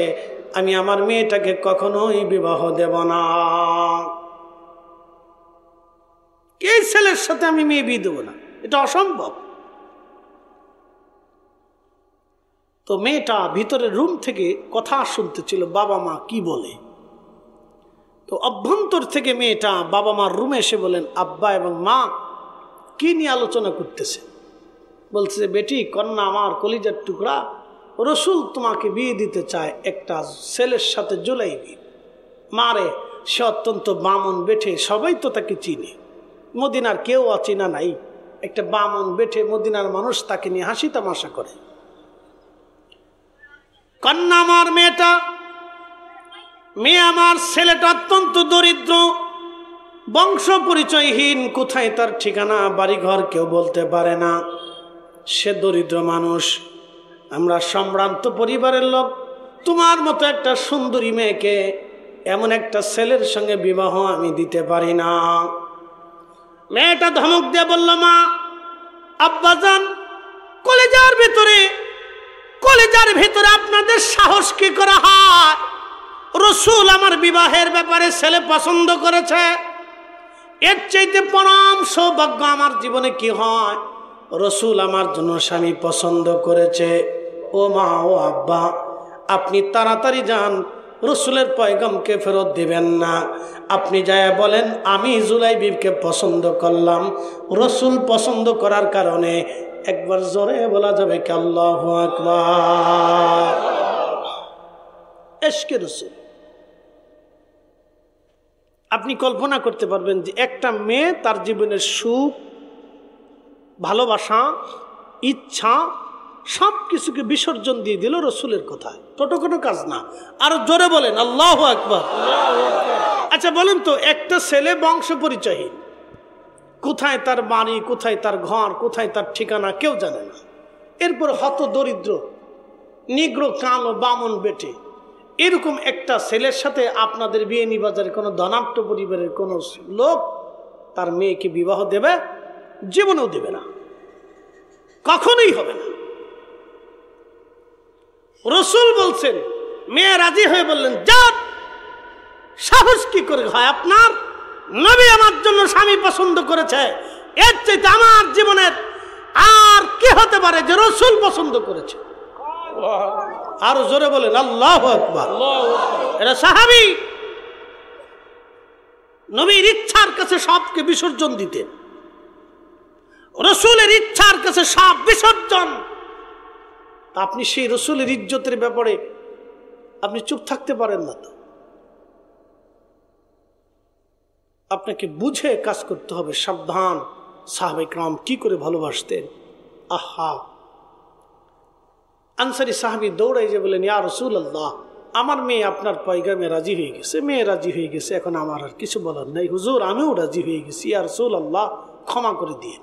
আমি আমার মেয়েটাকে কখনোই বিবাহ দেব না। এই ছেলের সাথে আমি মেয়ে বিয়ে দেব না, এটা অসম্ভব। তো মেয়েটা ভিতরের রুম থেকে কথা শুনতেছিল, বাবা মা কি বলে। তো অভ্যন্তর থেকে মেয়েটা বাবা মার রুমে এসে বলেন, আব্বা এবং মা কি নিয়ে আলোচনা করতেছে? বলছে, বেটি কন্যা আমার কলিজার টুকরা, রসুল তোমাকে বিয়ে দিতে চায় একটা ছেলের সাথে জুলাইবিব। মারে সে অত্যন্ত বামন বেঠে, সবাই তো তাকে চিনে, মদিনার কেউ অচেনা নাই। একটা বামন বেঠে মদিনার মানুষ তাকে নিয়ে হাসি তামাশা করে। কন্যা আমার মেয়েটা, মেয়ে আমার ছেলেটা অত্যন্ত দরিদ্র, বংশ পরিচয়হীন, কোথায় তার ঠিকানা বাড়িঘর কেউ বলতে পারে না, সে দরিদ্র মানুষ। আমরা সম্ভ্রান্ত পরিবারের লোক, তোমার মতো একটা সুন্দরী মেয়েকে এমন একটা ছেলের সঙ্গে বিবাহ আমি দিতে পারি না। মেয়েটা ধমক দিয়ে বলল, মা, আব্বাজান, কলেজার ভিতরে আপনাদের সাহস কি করা হয়? রসুল আমার বিবাহের ব্যাপারে ছেলে পছন্দ করেছে, এর চাইতে পরম সৌভাগ্য আমার জীবনে কি হয়? রসুল আমার জন্য স্বামী পছন্দ করেছে। ও মা, ও আব্বা, আপনি তাড়াতাড়ি যান, রসুলের পয়গমকে ফেরত দিবেন না। আপনি যায় বলেন আমি জুলাইবিবকে পছন্দ করলাম। রসুল পছন্দ করার কারণে একবার জোরে বলা যাবে কি আল্লাহু আকবার। ইশকে রসুল। আপনি কল্পনা করতে পারবেন যে একটা মেয়ে তার জীবনের সুখ, ভালোবাসা, ইচ্ছা সব কিছুকে বিসর্জন দিয়ে দিল রসুলের কথায়। ছোট কোনো কাজ না। আরো জোরে বলেন আল্লাহু আকবার। আচ্ছা বলেন তো, একটা ছেলে বংশ পরিচয়হীন, কোথায় তার বাড়ি, কোথায় তার ঘর, কোথায় তার ঠিকানা কেউ জানে না, এরপর হত দরিদ্র, নিগ্র, কালো, বামন বেটে, এরকম একটা ছেলের সাথে আপনাদের বিয়েনি বাজারে কোনো ধনাঢ্য পরিবারের কোনো লোক তার মেয়েকে বিবাহ দেবে? জীবনেও দেবে না, কখনোই হবে না। রসুল বলছেন, মেয়ে রাজি হয়ে বললেন, যান। সাহস কি করে হয় আপনার? নবী আমার জন্য স্বামী পছন্দ করেছে, এর চাইতে আমার জীবনের আর কি হতে পারে যে রসুল পছন্দ করেছে? আরো জোরে বলেন আল্লাহু আকবার। এরা সাহাবী, নবীর ইচ্ছার কাছে সবকে বিসর্জন দিতেন, রসুলের ইচ্ছার কাছে সব বিসর্জন। আপনি সেই রসুলের ইজ্জতের ব্যাপারে আপনি চুপ থাকতে পারেন না তো? আপনাকে বুঝে কাজ করতে হবে। সাবধান, সাহাবায়ে কেরাম কি করে ভালোবাসতেন। আহা, আনসারী সাহাবী দৌড়াই যে বলেন, ইয়া রাসূলুল্লাহ, আমার মেয়ে আপনার পয়গামে রাজি হয়ে গেছে, মেয়ে রাজি হয়ে গেছে, এখন আমার আর কিছু বলার নাই। হুজুর, আমিও রাজি হয়ে গেছি, ইয়া রাসূলুল্লাহ ক্ষমা করে দিন।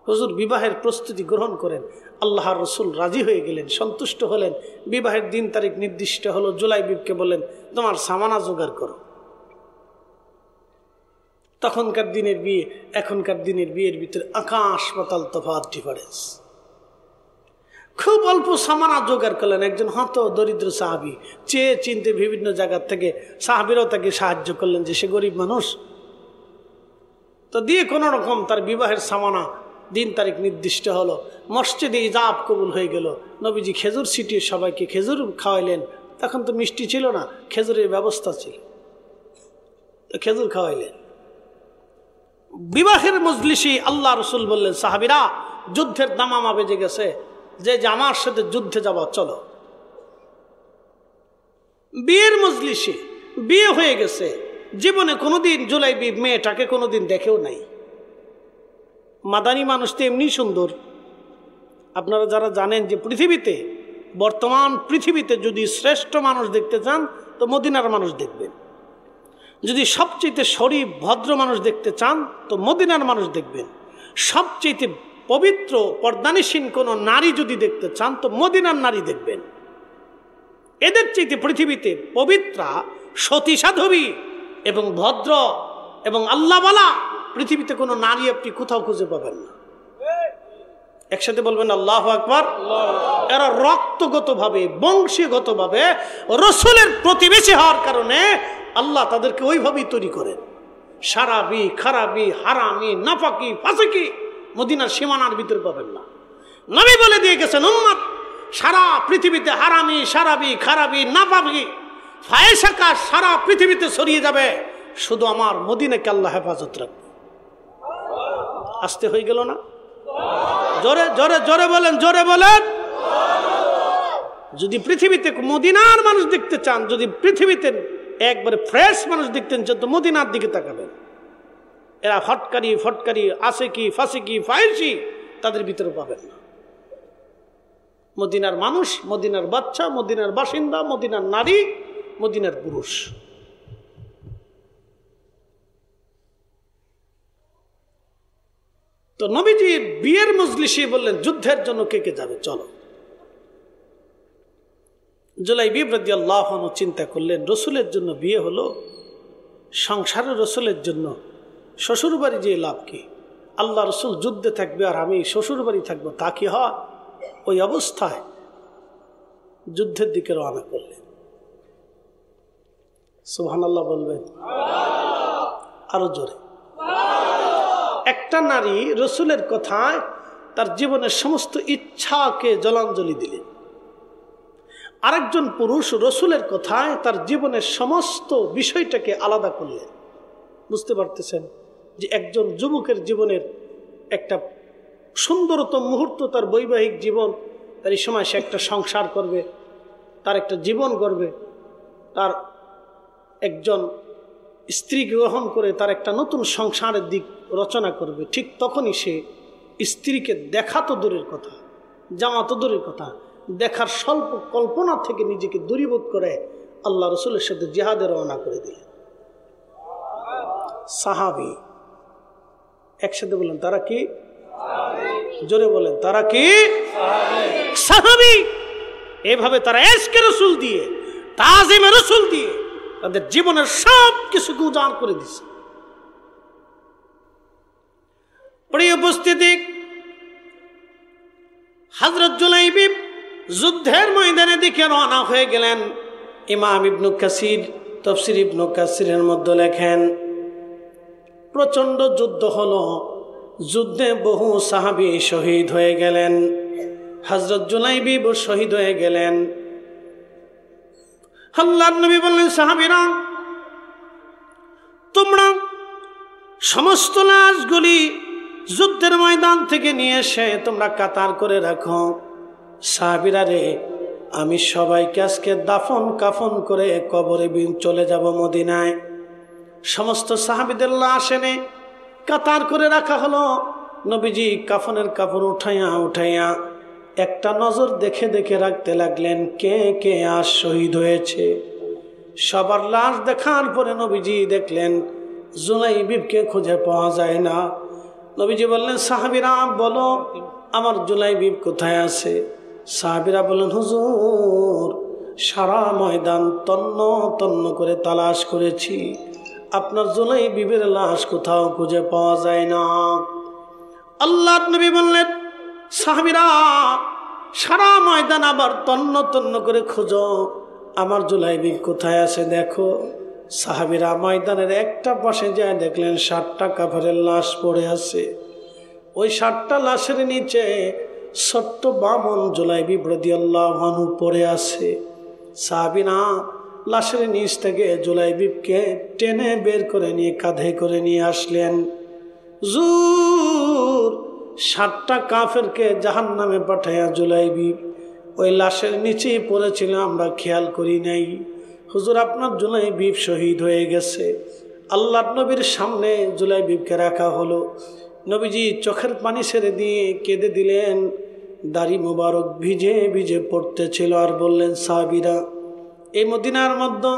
হুজুর বিবাহের প্রস্তুতি গ্রহণ করেন। আল্লাহর রসুল রাজি হয়ে গেলেন, সন্তুষ্ট হলেন। বিবাহের দিন তারিখ নির্দিষ্ট হলো। জুলাইবিবকে বললেন, তোমার সামানা জোগাড় করো। তখনকার দিনের বিয়ে এখনকার দিনের বিয়ের ভিতরে আকাশ পাতাল তফাৎ, ডিফারেন্স। খুব অল্প সামানা জোগাড় করলেন। একজন হত দরিদ্র সাহাবী চেয়ে চিনতে বিভিন্ন জায়গার থেকে সাহাবীরাও তাকে সাহায্য করলেন, যে সে গরিব মানুষ, তো দিয়ে কোনো রকম তার বিবাহের সামানা দিন তারিখ নির্দিষ্ট হলো। মসজিদে ইজাব কবুল হয়ে গেল। নবীজি খেজুর ছিটিয়ে সবাইকে খেজুর খাওয়াইলেন। তখন তো মিষ্টি ছিল না, খেজুরের ব্যবস্থা ছিল, তো খেজুর খাওয়াইলেন। বিবাহের মজলিসে আল্লাহ রসুল বললেন, সাহাবীরা, যুদ্ধের দামামা বেজে গেছে, যে আমার সাথে যুদ্ধে যাওয়া, চলো। বিয়ের মজলিসে বিয়ে হয়ে গেছে, জীবনে কোনোদিন জুলাইবিব মেয়েটাকে কোনোদিন দেখেও নাই। মাদানী মানুষ তো এমনি সুন্দর। আপনারা যারা জানেন যে পৃথিবীতে, বর্তমান পৃথিবীতে যদি শ্রেষ্ঠ মানুষ দেখতে চান তো মদিনার মানুষ দেখবেন, যদি সবচেয়ে শরীফ ভদ্র মানুষ দেখতে চান তো মদিনার মানুষ দেখবেন, সবচেয়ে পবিত্র পর্দানিসীন কোনো নারী যদি দেখতে চান তো মদিনার নারী দেখবেন। এদের চাইতে পৃথিবীতে পবিত্রা, সতী সাধবী এবং ভদ্র এবং আল্লাহওয়ালা পৃথিবীতে কোনো নারী আপনি কোথাও খুঁজে পাবেন না। একসাথে বলবেন আল্লাহু আকবার। এরা রক্তগতভাবে, বংশীয়গতভাবে রসুলের প্রতিবেশী হওয়ার কারণে আল্লাহ তাদেরকে ওইভাবেই তৈরি করেন। সারাবি, খারাবি, হারামি, নাফাকি, ফাসিকি মদিনার সীমানার ভিতরে পাবেন না। নবী বলে দিয়ে গেছেন, উম্মত, সারা পৃথিবীতে হারামি, সারাবি, খারাবি, নাফাকি, ফায়েসাকা সারা পৃথিবীতে ছড়িয়ে যাবে, শুধু আমার মদিনাকে আল্লাহ হেফাজত রাখবে। আসতে হয়ে গেল না? জোরে জোরে জোরে বলেন, জোরে বলেন। যদি পৃথিবীতে মদিনার মানুষ দেখতে চান, যদি পৃথিবীতে একবারে ফ্রেশ মানুষ দেখতেন যত মদিনার দিকে তাকাবেন। এরা ফটকারি ফটকারি আসেকি ফাসেকি ফাইসি তাদের ভিতরে পাবেন না। মদিনার মানুষ, মদিনার বাচ্চা, মদিনার বাসিন্দা, মদিনার নারী, মদিনার পুরুষ। তো নবীজির বিয়ের মজলিসে বললেন যুদ্ধের জন্য কে কে যাবে, চলো। জুলাইবিব রাদিয়াল্লাহু আনহু চিন্তা করলেন রসুলের জন্য বিয়ে হলো, সংসারের রসুলের জন্য শ্বশুর বাড়ি যে লাভ কি? আল্লাহ রসুল যুদ্ধে থাকবে আর আমি শ্বশুর বাড়ি থাকবো, তা কি হয়? ওই অবস্থায় যুদ্ধের দিকে রওনা করলেন। সুবহানাল্লাহ বলবেন আরো জোরে। একটা নারী রসুলের কথায় তার জীবনের সমস্ত ইচ্ছাকে জলাঞ্জলি দিলেন। আরেকজন পুরুষ রসুলের কথায় তার জীবনের সমস্ত বিষয়টাকে আলাদা করলেন। বুঝতে পারতেছেন যে একজন যুবকের জীবনের একটা সুন্দরতম মুহূর্ত তার বৈবাহিক জীবন, তার এই সময় সে একটা সংসার করবে, তার একটা জীবন গড়বে, তার একজন স্ত্রী গ্রহণ করে তার একটা নতুন সংসারের দিক রচনা করবে। ঠিক তখনই সে স্ত্রীকে দেখা তো দূরের কথা, জামা তো দূরের কথা, দেখার স্বল্প কল্পনা থেকে নিজেকে দূরীভূত করে আল্লাহ রসুলের সাথে জিহাদে রওনা করে দিলেন। সাহাবী, একসাথে বলেন তারা কি? জোরে বলেন তারা কি? সাহাবী। এভাবে তারা ইশকে রসুল দিয়ে, তাজিমে রসুল দিয়ে তাদের জীবনের সব কিছুকে উজাড় করে দিছে। প্রিয় উপস্থিতি, হযরত জুলাইবিব যুদ্ধের ময়দানে দিকে রওনা হয়ে গেলেন। ইমাম ইবনে কাসির তাফসীর ইবনে কাসিরের মধ্যে লেখেন প্রচন্ড যুদ্ধ হলো, যুদ্ধে বহু সাহাবী শহীদ হয়ে গেলেন, হযরত জুলাইবিব শহীদ হয়ে গেলেন। আল্লাহর নবী বললেন সাহাবীরা, তোমরা সমস্ত লাশগুলি যুদ্ধের ময়দান থেকে নিয়ে এসে তোমরা কাতার করে রাখো। সাহাবীরা রে, আমি সবাইকে আজকে দাফন কাফন করে কবরে চলে যাব মদিনায়। সমস্ত সাহাবীদের লাশ এনে কাতার করে রাখা হলো। নবীজি কাফনের কাপড় উঠাইয়া উঠাইয়া একটা নজর দেখে দেখে রাখতে লাগলেন কে কে আজ শহীদ হয়েছে। সবার লাশ দেখার পরে নবীজি দেখলেন জুলাইবিবকে খুঁজে পাওয়া যায় না। নবীজি বললেন সাহাবীরা বলো আমার জুলাইবিব কোথায় আছে? সাহাবীরা বললেন হুজুর, সারা ময়দান তন্ন তন্ন করে তালাশ করেছি, আপনার জুলাইবিবের লাশ কোথাও খুঁজে পাওয়া যায় না। আল্লাহর নবী বললেন সাহাবীরা সারা ময়দান আবার তন্ন তন্ন করে খোঁজো, আমার জুলাইবিব কোথায় আছে দেখো। সাহাবীরা ময়দানের একটা পাশে যায় দেখলেন 60টা কাফেরের লাশ পড়ে আছে। ওই 60টা লাশের নিচে ছোট্ট বামন জুলাইবিব রাদিয়াল্লাহু আনহু পড়ে আছে। সাহাবীরা লাশের নিচ থেকে জুলাইবিবকে টেনে বের করে নিয়ে কাঁধে করে নিয়ে আসলেন। জুর 60টা কাফেরকে জাহান্নামে পাঠাইয়া জুলাইবিব ওই লাশের নিচেই পড়েছিল, আমরা খেয়াল করি নাই। হুজুর আপনার জুলাইবিব শহীদ হয়ে গেছে। আল্লাহর নবীর সামনে জুলাইবিবকে রাখা হলো। নবীজি চোখের পানি ছেড়ে দিয়ে কেঁদে দিলেন, দাড়ি মোবারক ভিজে ভিজে পড়তেছিল, আর বললেন সাহাবীরা এই মদিনার মধ্যে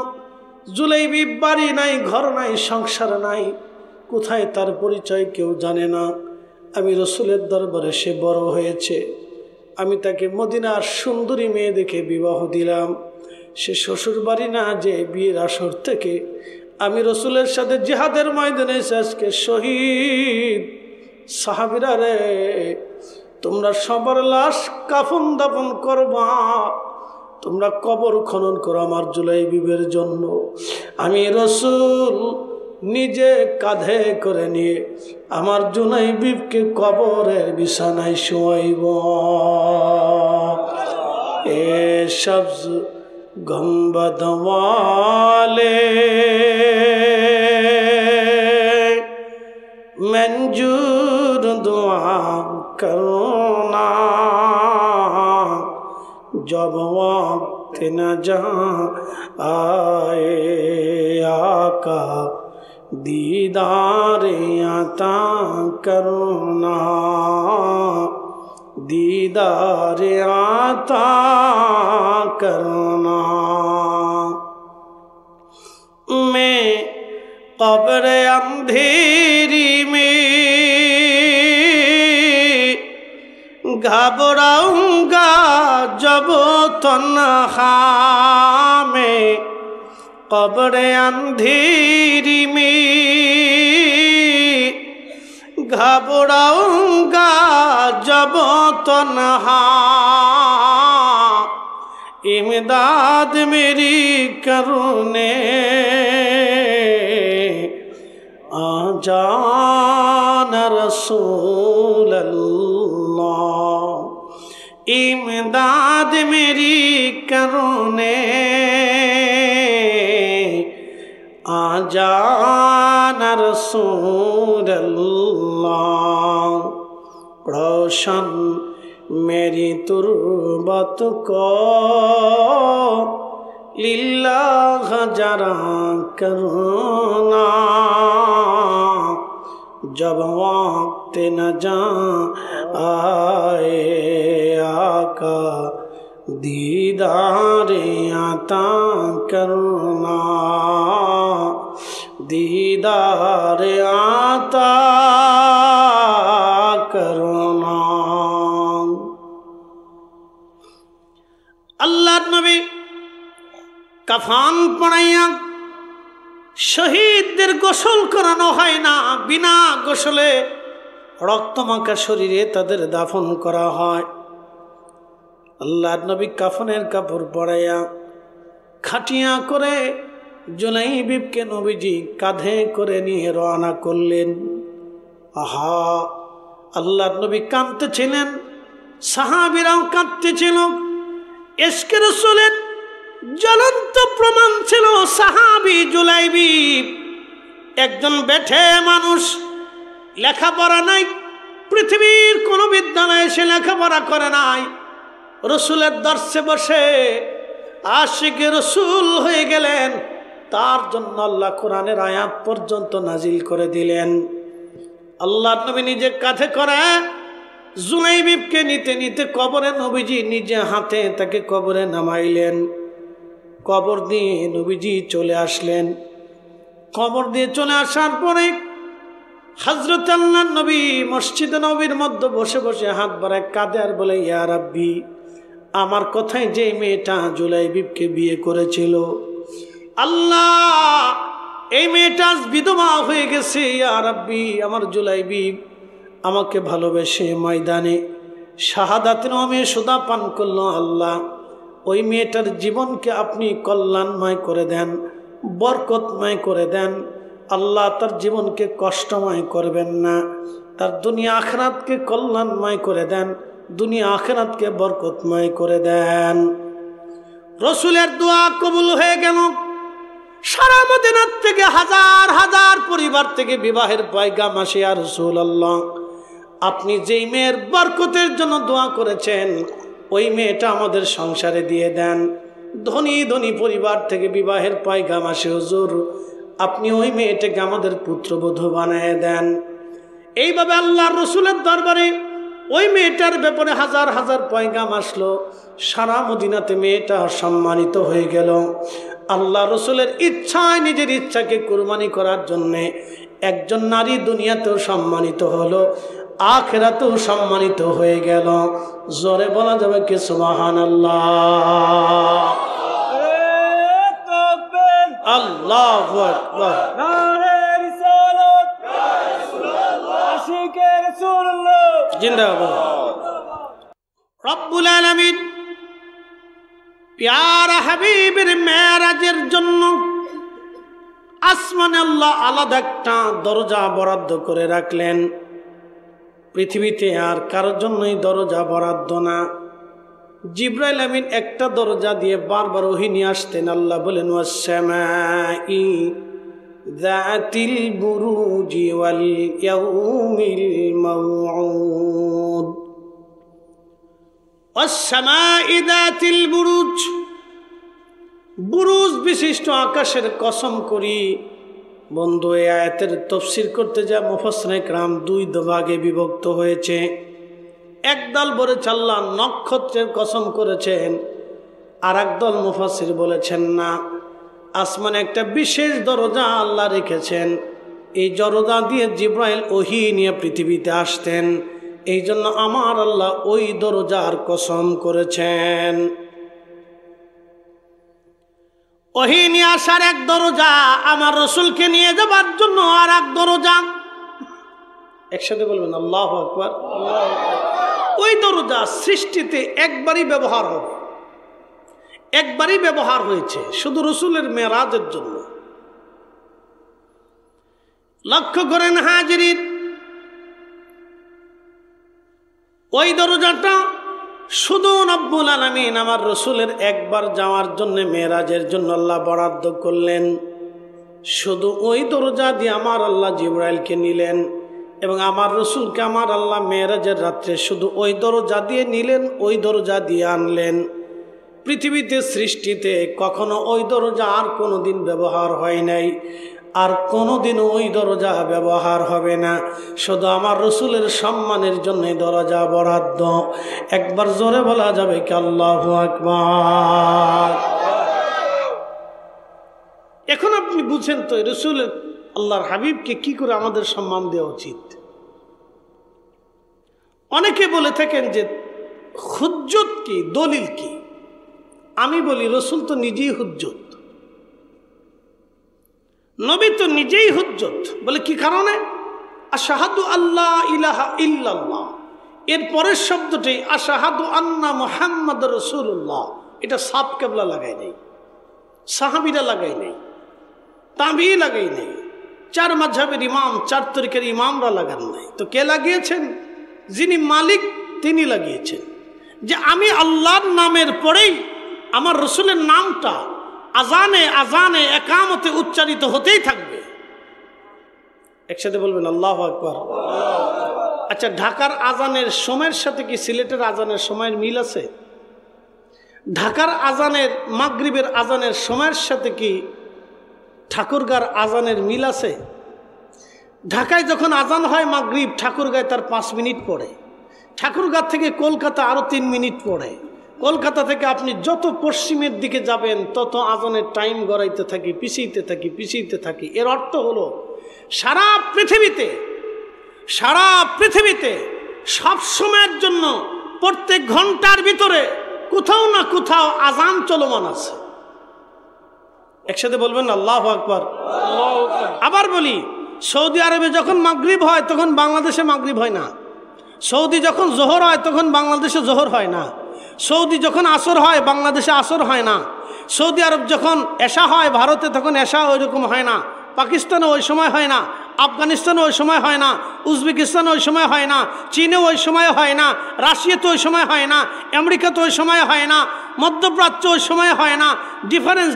জুলাইবিব বাড়ি নাই, ঘর নাই, সংসার নাই, কোথায় তার পরিচয় কেউ জানে না। আমি রসুলের দরবারে সে বড় হয়েছে, আমি তাকে মদিনার সুন্দরী মেয়ে দেখে বিবাহ দিলাম। সে শ্বশুর বাড়ি না যে বিয়ের আসর থেকে আমি রসুলের সাথে জিহাদের ময়দানে আজকে শহীদ। সাহাবীরা রে, তোমরা সবার লাশ কাফন দাফন করবা, তোমরা কবর খনন করো আমার জুলাইবিবের জন্য। আমি রসুল নিজে কাঁধে করে নিয়ে আমার জুলাইবিবকে কবরের বিছানায় শোয়াইব। এ সবজ গম্বদ ওয়ালে मंजूर दुआ करना, जब वक्त वक्त न आए आका दीदार आता करना दीदार आता करना मैं कब्र अंधेरी में घबराऊंगा जब तन्हा में कब्र अंधेरी में घबराऊंगा जब तन्हा इमदाद मेरी करुणे आ जाना रसूल अल्लाह इमदाद मेरी करुणे आ जाना रसूल अल्लाह रोशन मेरी तुरबत को लिल्लाह जरा करना जब वक्त न आए आका दीदार आता करना दीदार आता करना। अल्लाह नबी কাফান পড়াইয়া শহীদদের গোসল করানো হয় না, বিনা গোসলে রক্তমাখা শরীরে তাদের দাফন করা হয়। আল্লাহর নবী কাফনের কাপড় পরাইয়া খাটিয়া করে জুলাইবিবকে নবীজি কাঁধে করে নিয়ে রওনা করলেন। আহা, আল্লাহর নবী কাঁদতেছিলেন, সাহাবীরাও কাঁদতেছিল। ইশকে রাসূলের জ্বলন্ত প্রমাণ ছিল সাহাবী জুলাইবিব। একজন বেঠে মানুষ, লেখাপড়া নাই, পৃথিবীর কোনো বিদ্যালয়ে সে লেখাপড়া করে নাই। রসুলের দর্শে বসে আশিকে রসুল হয়ে গেলেন। তার জন্য আল্লাহ কোরআনের আয়াত পর্যন্ত নাজিল করে দিলেন। আল্লাহ নবী নিজে কাঁধে করে জুলাইবিবকে নিতে নিতে কবরে নবীজি নিজে হাতে তাকে কবরে নামাইলেন। কবর দিয়ে নবীজি চলে আসলেন। কবর দিয়ে চলে আসার পরে হযরত আল্লাহ নবী মসজিদে নবীর মধ্যে বসে বসে হাত বাড়ায় কাঁদে আর বলে, ইয়া রাব্বি, আমার কথায় যে মেয়েটা জুলাইবিবকে বিয়ে করেছিল, আল্লাহ এই মেয়েটা বিধবা হয়ে গেছে। ইয়া রাব্বি, আমার জুলাইবিব আমাকে ভালোবেসে ময়দানে শাহাদাতের নামে সুদা পান করলো। আল্লাহ ওই মেয়েটার জীবনকে আপনি কল্যাণময় করে দেন, বরকতময় করে দেন। আল্লাহ তার জীবনকে কষ্টময় করবেন না, তার দুনিয়া আখিরাতকে কল্যাণময় করে দেন, দুনিয়া আখিরাতকে বরকতময় করে দেন। রসুলের দোয়া কবুল হয়ে গেল। সারা মদিনার থেকে হাজার হাজার পরিবার থেকে বিবাহের পয়গাম আসে, ইয়া রাসূলুল্লাহ, আপনি যেই মেয়ের বরকতের জন্য দোয়া করেছেন ওই মেয়েটা আমাদের সংসারে দিয়ে দেন। ধনী ধনী পরিবার থেকে বিবাহের পয়গাম আসে, হুজুর আপনি ওই মেয়েটাকে আমাদের পুত্রবধূ বানিয়ে দেন। এইভাবে আল্লাহর রসুলের দরবারে ওই মেয়েটার ব্যাপারে হাজার হাজার পয়গাম আসলো। সারা মদিনাতে মেয়েটা সম্মানিত হয়ে গেল। আল্লাহ রসুলের ইচ্ছায় নিজের ইচ্ছাকে কুরবানি করার জন্যে একজন নারী দুনিয়াতেও সম্মানিত হলো, আখিরাতেও সম্মানিত হয়ে গেল। জোরে বলা যাবে কি সুবহানাল্লাহ? আল্লাহু আকবার। নারে রিসালাত, ইয়া রাসূলুল্লাহ, আশিকে রাসূলুল্লাহ জিন্দাবাদ। রব্বুল আলামিন প্যারা হাবিবের মেরাজের জন্য আসমানে আল্লাহ আলাদা একটা দরজা বরাদ্দ করে রাখলেন। পৃথিবীতে আর কারোর জন্যই দরজা বরাদ্দ না। জিবরাইল আমিন একটা দরজা দিয়ে বারবার ওহী নিয়ে আসতেন। আল্লাহ বলেন, ওয়াস-সামাই যাতিল বুরুজি ওয়াল ইয়াউমিল মাউউদ। ওয়াস-সামাই যাতিল বুরুজ, বুরুজ বিশিষ্ট আকাশের কসম করি। বন্ধু, এই আয়াতের তাফসীর করতে যা মুফাসসিরিনে কেরাম দুই ভাগে বিভক্ত হয়েছে। একদল বলেছে আল্লাহ নক্ষত্রের কসম করেছেন, আর একদল মুফাসসির বলেছেন না, আসমানে একটা বিশেষ দরজা আল্লাহ রেখেছেন, এই দরজা দিয়ে জিবরাইল ওহী নিয়ে পৃথিবীতে আসতেন, এই জন্য আমার আল্লাহ ওই দরজার কসম করেছেন। ওহী নিয়ে আসার এক দরজা, আমার রসুলকে নিয়ে যাবার জন্য আর এক দরজা। একসাথে বলবেন আল্লাহু আকবার। ওই দরজা সৃষ্টিতে একবারই ব্যবহার হবে, একবারই ব্যবহার হয়েছে শুধু রসুলের মেরাজের জন্য। লক্ষ্য করেন হাজিরিন, ওই দরজাটা শুধু রব্বুল আলামিন আমার রসুলের একবার যাওয়ার জন্য, মেরাজের জন্য আল্লাহ বরাদ্দ করলেন। শুধু ওই দরজা দিয়ে আমার আল্লাহ জিবরাইলকে নিলেন এবং আমার রসুলকে আমার আল্লাহ মেরাজের রাত্রে শুধু ওই দরজা দিয়ে নিলেন, ওই দরজা দিয়ে আনলেন। পৃথিবীতে সৃষ্টিতে কখনো ওই দরজা আর কোনোদিন ব্যবহার হয় নাই, আর কোনোদিনও ওই দরজা ব্যবহার হবে না। শুধু আমার রসুলের সম্মানের জন্য দরজা বরাদ্দ। একবার জোরে বলা যাবে কি আল্লাহু আকবার। এখন আপনি বুঝেন তো রসুলের, আল্লাহর হাবিবকে কি করে আমাদের সম্মান দেওয়া উচিত। অনেকে বলে থাকেন যে হুজ্জত কি, দলিল কি। আমি বলি রসুল তো নিজেই হুজ্জত, নবী তো নিজেই হুজ্জত। বলে কি কারণে? আশহাদু আল্লাহ ইলাহা ইল্লাল্লাহ, এর পরের শব্দটি আশহাদু আন্না মুহাম্মাদুর রাসূলুল্লাহ। এটা সাব কেবলা লাগাই নাই, সাহাবীরা লাগাই নাই, তাবিঈ লাগাই নাই, চার মাযহাবের ইমাম, চার তরিকার ইমামরা লাগান নাই। তো কে লাগিয়েছেন? যিনি মালিক তিনি লাগিয়েছেন, যে আমি আল্লাহর নামের পরেই আমার রসুলের নামটা আজানে আজানে একামতে উচ্চারিত হতেই থাকবে। একসাথে বলবেন আল্লাহু আকবার। আচ্ছা, ঢাকার আজানের সময়ের সাথে কি সিলেটের আজানের সময়ের মিল আছে? ঢাকার আজানের, মাগরিবের আজানের সময়ের সাথে কি ঠাকুরগাঁর আজানের মিল আছে? ঢাকায় যখন আজান হয় মাগরিব, ঠাকুরগাঁয় তার 5 মিনিট পরে। ঠাকুরগাঁ থেকে কলকাতা আরো 3 মিনিট পরে। কলকাতা থেকে আপনি যত পশ্চিমের দিকে যাবেন তত আজানের টাইম গড়াইতে থাকি, পিছিয়ে থাকি, পিছিয়ে থাকি। এর অর্থ হলো সারা পৃথিবীতে সব সময়ের জন্য প্রত্যেক ঘন্টার ভিতরে কোথাও না কোথাও আজান চলমান আছে। একসাথে বলবেন আল্লাহু আকবার। আবার বলি, সৌদি আরবে যখন মাগরিব হয় তখন বাংলাদেশে মাগরিব হয় না। সৌদি যখন জোহর হয় তখন বাংলাদেশে জোহর হয় না। সৌদি যখন আসর হয় বাংলাদেশে আসর হয় না। সৌদি আরব যখন এশা হয় ভারতে তখন এশা ওই রকম হয় না। পাকিস্তানে ওই সময় হয় না, আফগানিস্তানে ওই সময় হয় না, উজবেকিস্তানে ওই সময় হয় না, চীনে ওই সময় হয় না, রাশিয়াতে ওই সময় হয় না, আমেরিকাতে ওই সময় হয় না, মধ্যপ্রাচ্য ওই সময় হয় না। ডিফারেন্স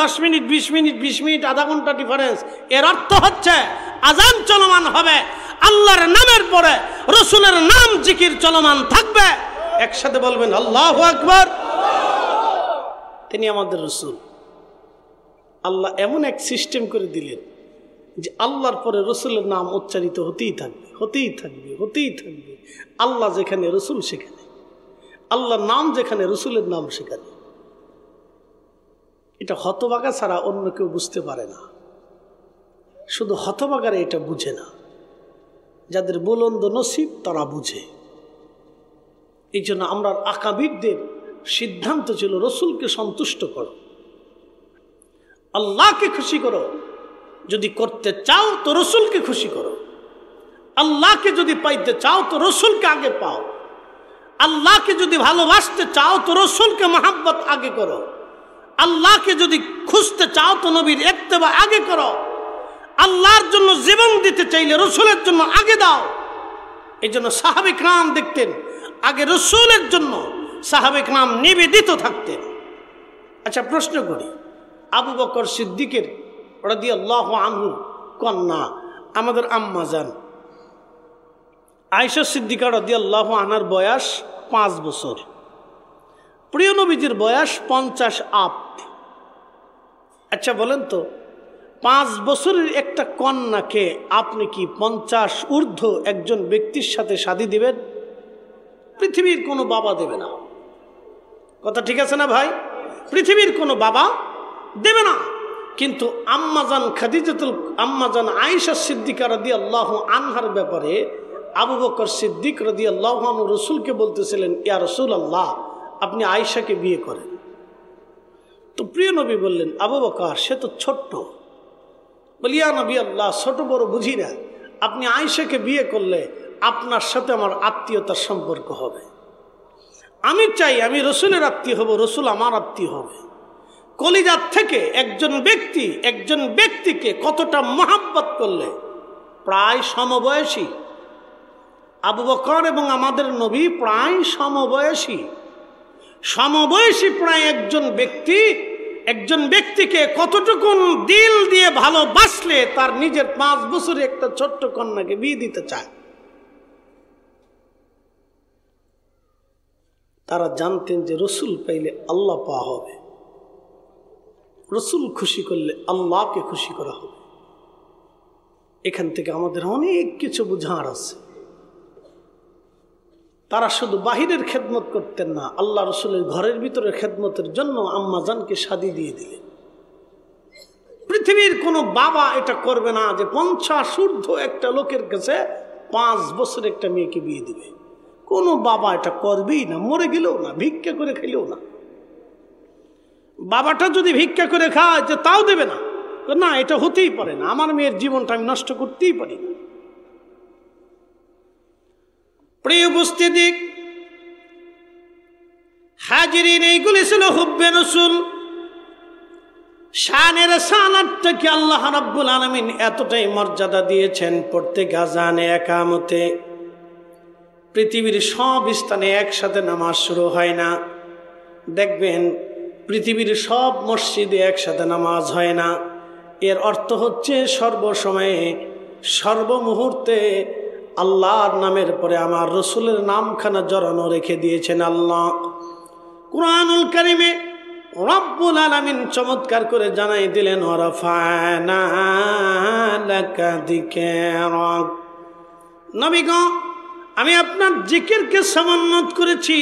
10 মিনিট, 20 মিনিট, 20 মিনিট, আধা ঘন্টা ডিফারেন্স। এর অর্থ হচ্ছে আজান চলমান হবে, আল্লাহর নামের পরে রসুলের নাম জিকির চলমান থাকবে। একসাথে বলবেন আল্লাহু আকবার। তিনি আমাদের রসুল। আল্লাহ এমন এক সিস্টেম করে দিলেন যে আল্লাহর পরে রসুলের নাম উচ্চারিত হতেই থাকবে, হতেই থাকবে, হতেই থাকবে। আল্লাহ যেখানে রসুল সেখানে, আল্লাহর নাম যেখানে রসুলের নাম সেখানে। এটা হতভাগা ছাড়া অন্য কেউ বুঝতে পারে না। শুধু হতভাগারা এটা বুঝে না, যাদের বুলন্দ নসিব তারা বুঝে। এই জন্য আমরা আকাবিরদের সিদ্ধান্ত ছিল রসুলকে সন্তুষ্ট করো, আল্লাহকে খুশি করো। যদি করতে চাও তো রসুলকে খুশি করো। আল্লাহকে যদি পাইতে চাও তো রসুলকে আগে পাও। আল্লাহকে যদি ভালোবাসতে চাও তো রসুলকে মহাব্বত আগে করো। আল্লাহকে যদি খুঁজতে চাও তো নবীর ইত্তেবা আগে করো। আল্লাহর জন্য জীবন দিতে চাইলে রসুলের জন্য আগে দাও। এই জন্য সাহাবে কেরাম দেখতেন আগে রসুলের জন্য সাহাবে কেরাম নিবেদিত থাকতেন। আচ্ছা, প্রশ্ন করি, আবু বকর সিদ্দিকের রাদিয়াল্লাহু আনহু কন্যা আমাদের আম্মা জান আয়েশা সিদ্দিকা রাদিয়াল্লাহু আনহার বয়স 5 বছর। প্রিয় নবীজির বয়স 50 আপ। আচ্ছা বলেন তো, 5 বছরের একটা কন্যাকে আপনি কি 50 ঊর্ধ্ব একজন ব্যক্তির সাথে শাদী দিবেন? পৃথিবীর কোনো বাবা দেবে না। কথা ঠিক আছে না ভাই? পৃথিবীর কোনো বাবা দেবে না। কিন্তু আম্মাজান আয়েশা সিদ্দিকা রাদিয়াল্লাহু আনহার ব্যাপারে আবু বকর সিদ্দিক রাদিয়াল্লাহু আনহু রাসূলকে বলতেছিলেন, ইয়া রাসূলুল্লাহ, আপনি আয়েশাকে বিয়ে করেন। তো প্রিয় নবী বললেন, আবু বকর সে তো ছোট্ট। বলি, ইয়া নবী আল্লাহ, ছোট বড় বুঝি না, আপনি আয়েশাকে বিয়ে করলে আপনার সাথে আমার আত্মীয়তার সম্পর্ক হবে। আমি চাই আমি রসুলের আত্মীয় হব, রসুল আমার আত্মীয় হবে। কলিজার থেকে একজন ব্যক্তিকে কতটা মহাব্বত করলে, প্রায় সমবয়সী। আবু বকর এবং আমাদের নবী প্রায় সমবয়সী প্রায় একজন ব্যক্তিকে কতটুকুন দিল দিয়ে ভালোবাসলে তার নিজের 5 বছরের একটা ছোট্ট কন্যাকে বিয়ে দিতে চায়। তারা জানতেন যে রসুল পাইলে আল্লাহ পাওয়া হবে, রসুল খুশি করলে আল্লাহকে খুশি করা হবে। এখান থেকে আমাদের অনেক কিছু বুঝার আছে। তারা শুধু বাহিরের খেদমত করতেন না, আল্লাহ রসুলের ঘরের ভিতরের খেদমতের জন্য আম্মাজানকে শাদী দিয়ে দিলেন। পৃথিবীর কোনো বাবা এটা করবে না যে 50 ঊর্ধ্ব একটা লোকের কাছে 5 বছর একটা মেয়েকে বিয়ে দিবে। কোনো বাবা এটা করবেই না, মরে গেলেও না, ভিক্ষা করে খেলেও না। বাবাটা যদি ভিক্ষা করে খায় যে তাও দেবে না, না এটা হতেই পারে না, আমার মেয়ের জীবনটা আমি নষ্ট করতেই পারি না। প্রিয় উপস্থিতি, হাজিরিন, এইগুলি ছিল হুব্বে রাসূল। শানে রাসালাতকে আল্লাহ রাব্বুল আলামিন এতটাই মর্যাদা দিয়েছেন, প্রত্যেক আযানে একামতে পৃথিবীর সব স্থানে একসাথে নামাজ শুরু হয় না। দেখবেন পৃথিবীর সব মসজিদে একসাথে নামাজ হয় না। এর অর্থ হচ্ছে সর্বসময়ে সর্বমুহূর্তে আল্লাহর নামের পরে আমার রসুলের নামখানা জড়ানো রেখে দিয়েছেন আল্লাহ। কুরআনুল কারীমে রব্বুল আলামিন চমৎকার করে জানাই দিলেন, ওয়ারাফা'না লাকা যিকরাক। নবী গো, আমি আপনার জিকিরকে সমুন্নত করেছি,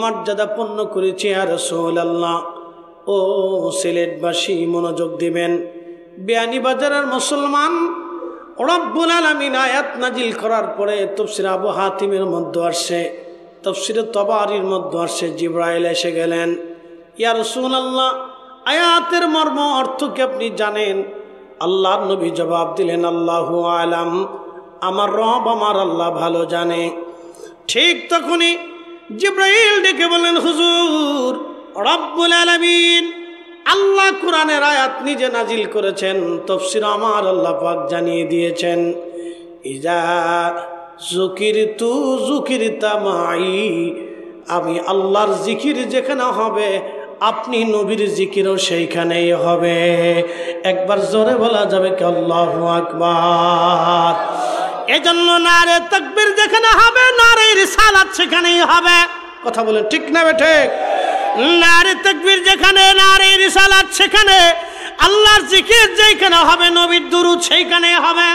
মর্যাদাপূর্ণ করেছি। ইয়া রাসূলুল্লাহ, ও সিলেটবাসী মনোযোগ দিবেন। বিয়ানীবাজারের মুসলমান, রব্বুল আলামিন আয়াত নাজিল করার পরে তাফসীর আবু হাতিমের মধ্যে আসছে, তাফসীরে তাবারির মধ্যে আসছে, জিবরাইল এসে গেলেন। ইয়া রাসূলুল্লাহ, আয়াতের মর্ম অর্থ কি আপনি জানেন? আল্লাহর নবী জবাব দিলেন, আল্লাহু আলাম, আমার রব আমার আল্লাহ ভালো জানে। ঠিক তখনই জিবরাইল ডেকে বললেন, হুজুর, রব্বুল আলামিন আল্লাহ কোরআনের আয়াত নিজে নাজিল করেছেন, তাফসীর আমার আল্লাহ পাক জানিয়ে দিয়েছেন, ইজা যুকিরতু যুকিরতা মাই, আমি আল্লাহর জিকির যেখানে হবে আপনি নবীর জিকিরও সেইখানেই হবে। একবার জোরে বলা যাবে কি আল্লাহু আকবার? এজন্য নারে তাকবীর যেখানে হবে, নারে রিসালাত সেখানেই হবে। কথা বলেন ঠিক না বেঠে? নারে তাকবীর যেখানে, নারে রিসালাত সেখানে, আল্লাহর জিকির যেখানে হবে, নবীর দুরূদ সেইখানেই হবে।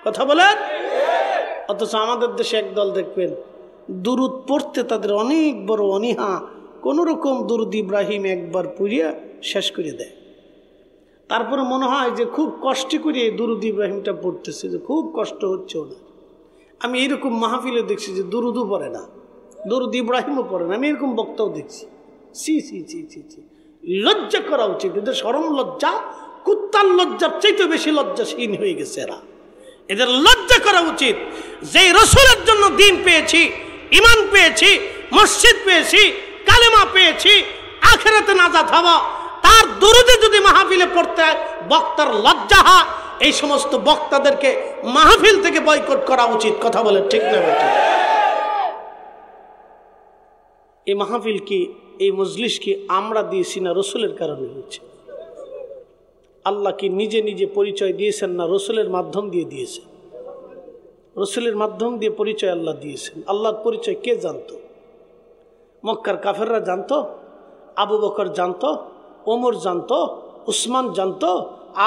কথা বলেন। অথচ আমাদের দেশে একদল দেখবেন দুরূদ পড়তে তাদের অনেক বড় অনীহা, কোন রকম দুরূদ ইব্রাহিম একবার পড়িয়া শেষ করে দেয়। তারপরে মনে হয় যে খুব কষ্ট করে দুরূদ ইব্রাহিমটা পড়তেছে, যে খুব কষ্ট হচ্ছে ওনার। আমি এরকম মাহফিলে দেখছি যে দুরূদও পড়ে না, দুরূদ ইব্রাহিমও পড়ে না। আমি এরকম বক্তাও দেখছি। সি সি সি সি সি, লজ্জা করা উচিত। এদের শরম লজ্জা কুত্তার লজ্জার চাইতে বেশি লজ্জাশীল হয়ে গেছে এরা। এদের লজ্জা করা উচিত। যে রসুলের জন্য দিন পেয়েছি, ইমান পেয়েছি, মসজিদ পেয়েছি, কালেমা পেয়েছি, আখিরাতে নাজাত হব, তার দুরূদে যদি মাহফিলে পড়তে বক্তার লজ্জা হয়, এই সমস্ত বক্তাদেরকে মাহফিল থেকে বয়কট করা উচিত। কথা বলে ঠিক না বেঠিক? এই মাহফিল কি, এই মজলিস কি আমরা দিয়েছি না রসুলের কারণে হচ্ছে? আল্লাহ কি নিজে নিজে পরিচয় দিয়েছেন না রসুলের মাধ্যম দিয়ে দিয়েছেন? রসুলের মাধ্যম দিয়ে পরিচয় আল্লাহ দিয়েছেন। আল্লাহর পরিচয় কে জানতো? মক্কার কাফেররা জানতো, আবু বকর জানতো, ওমর জানতো, উসমান জানতো,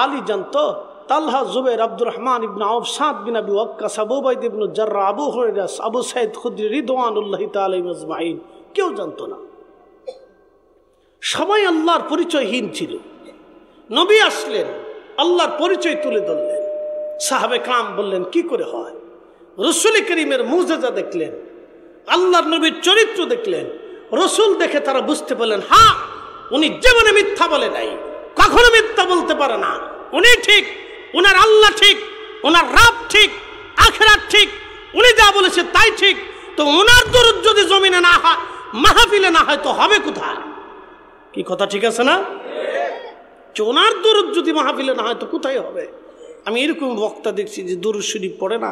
আলী জানতো, তালহা, জুবাইর, আব্দুর রহমান ইবনে আউফ, সাদ বিন আবি ওয়াক্কাস, আবু উবাইদা ইবনে জাররাহ, আবু হুরায়রা, আবু সাঈদ খুদরি রিদওয়ানুল্লাহি তাআলা আজমাইন কেউ জানতো না। সবাই আল্লাহর পরিচয়হীন ছিল। নবী আসলেন, আল্লাহর পরিচয় তুলে ধরলেন। সাহাবে কারাম বললেন কি করে হয়? রাসূল করিমের মুজিজা দেখলেন, আল্লাহর নবীর চরিত্র দেখলেন। রসুল দেখে তারা বুঝতে পারলেন, হ্যাঁ উনি জীবনে মিথ্যা বলে নাই, কখনো মিথ্যা বলতে পারে না। উনি ঠিক, উনার আল্লাহ ঠিক, ওনার রাব ঠিক, আখিরাত ঠিক, উনি যা বলেছে তাই ঠিক। তো ওনার দরুদ যদি জমিনে না হয়, মাহফিলে না হয়, তো হবে কোথায়? কি কথা ঠিক আছে না? ওনার দরুদ যদি মাহফিলে না হয় তো কোথায় হবে? আমি এরকম বক্তা দেখছি যে দরুদ শরীফ পড়ে না,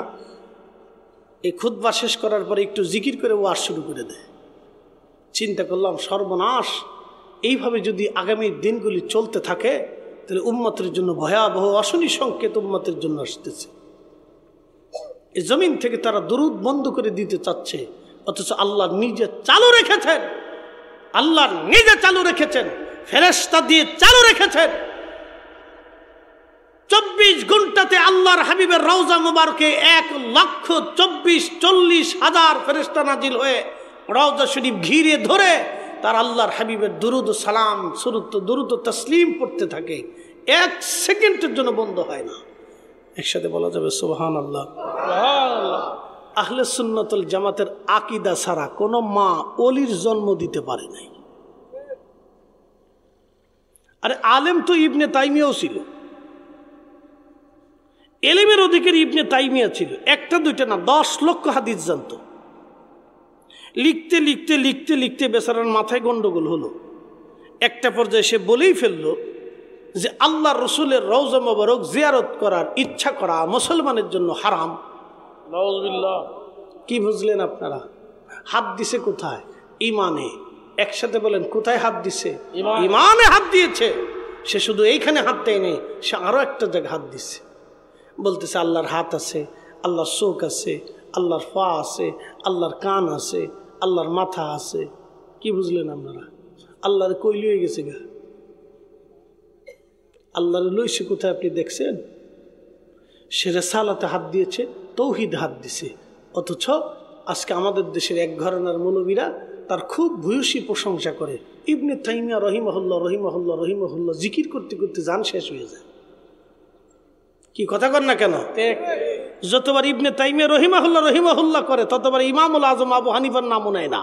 এই খুতবা শেষ করার পরে একটু জিকির করে ওয়াজ শুরু করে দেয়। চিন্তা করলাম সর্বনাশ, এইভাবে যদি আগামী দিনগুলি চলতে থাকে তাহলে উম্মতের জন্য ভয়াবহ অশনি সংকেত উম্মতের জন্য আসতেছে। এই জমিন থেকে তারা দরুদ বন্ধ করে দিতে চাচ্ছে, অথচ আল্লাহ নিজে চালু রেখেছেন, আল্লাহ নিজে চালু রেখেছেন, ফেরেশতা দিয়ে চালু রেখেছেন। 24 ঘন্টাতে আল্লাহর হাবিবের রওজা মুবারকে 1,24,40,000 ফেরেশতা নাজিল হয়ে রওজা শরীফ ঘিরে ধরে তার আল্লাহর হাবিবের দুরুদ সালাম, দুরুদ তাসলিম পড়তে থাকে। 1 সেকেন্ডের জন্য বন্ধ হয় না। একসাথে বলা যাবে সুবহানাল্লাহ। আহলে সুন্নাতুল জামাতের আকীদা ছাড়া কোনো মা ওলির জন্ম দিতে পারে নাই। আরে আলেম তো ইবনে তাইমিয়াও ছিল, এলেমের অধিকারী ইবনে তাইমিয়া ছিল। একটা দুইটা না, 10 লক্ষ হাদিস জানতো। লিখতে লিখতে লিখতে লিখতে বেচারার মাথায় গন্ডগোল হলো। একটা পর্যায়ে সে বলেই ফেললো যে আল্লাহ রসুলের রওজা মোবারক জিয়ারত করার ইচ্ছা করা মুসলমানের জন্য হারাম। নাউযুবিল্লাহ। কি বুঝলেন আপনারা? হাত দিছে কোথায়? ইমানে। একসাথে বলেন কোথায় হাত দিছে? ইমানে হাত দিয়েছে। সে শুধু এইখানে হাত দেয়নি, সে আরো একটা জায়গায় হাত দিছে। বলতেছে আল্লাহর হাত আছে, আল্লাহর চোখ আছে, আল্লাহর পা আছে, আল্লাহর কান আছে, আল্লাহর মাথা আছে। কি বুঝলেন আপনারা? আল্লাহর কই লইয়ে গেছে গা? আল্লাহর লইছে কোথায় আপনি দেখছেন? সে রিসালাতে হাত দিয়েছে, তৌহিদ হাত দিছে। অথচ আজকে আমাদের দেশের এক ঘরানার মৌলবীরা তার খুব ভূয়সী প্রশংসা করে। ইবনে তাইমিয়া রহিমাহুল্লাহ রহিমাহুল্লাহ রহিমাহুল্লাহ জিকির করতে করতে জান শেষ হয়ে যায়। কি কথা কর না কেন? যতবার ইবনে তাইমিয়া রহিমাহুল্লাহ রহিমাহুল্লাহ করে ততবার ইমামুল আজম আবু হানিফার নামও নেয় না।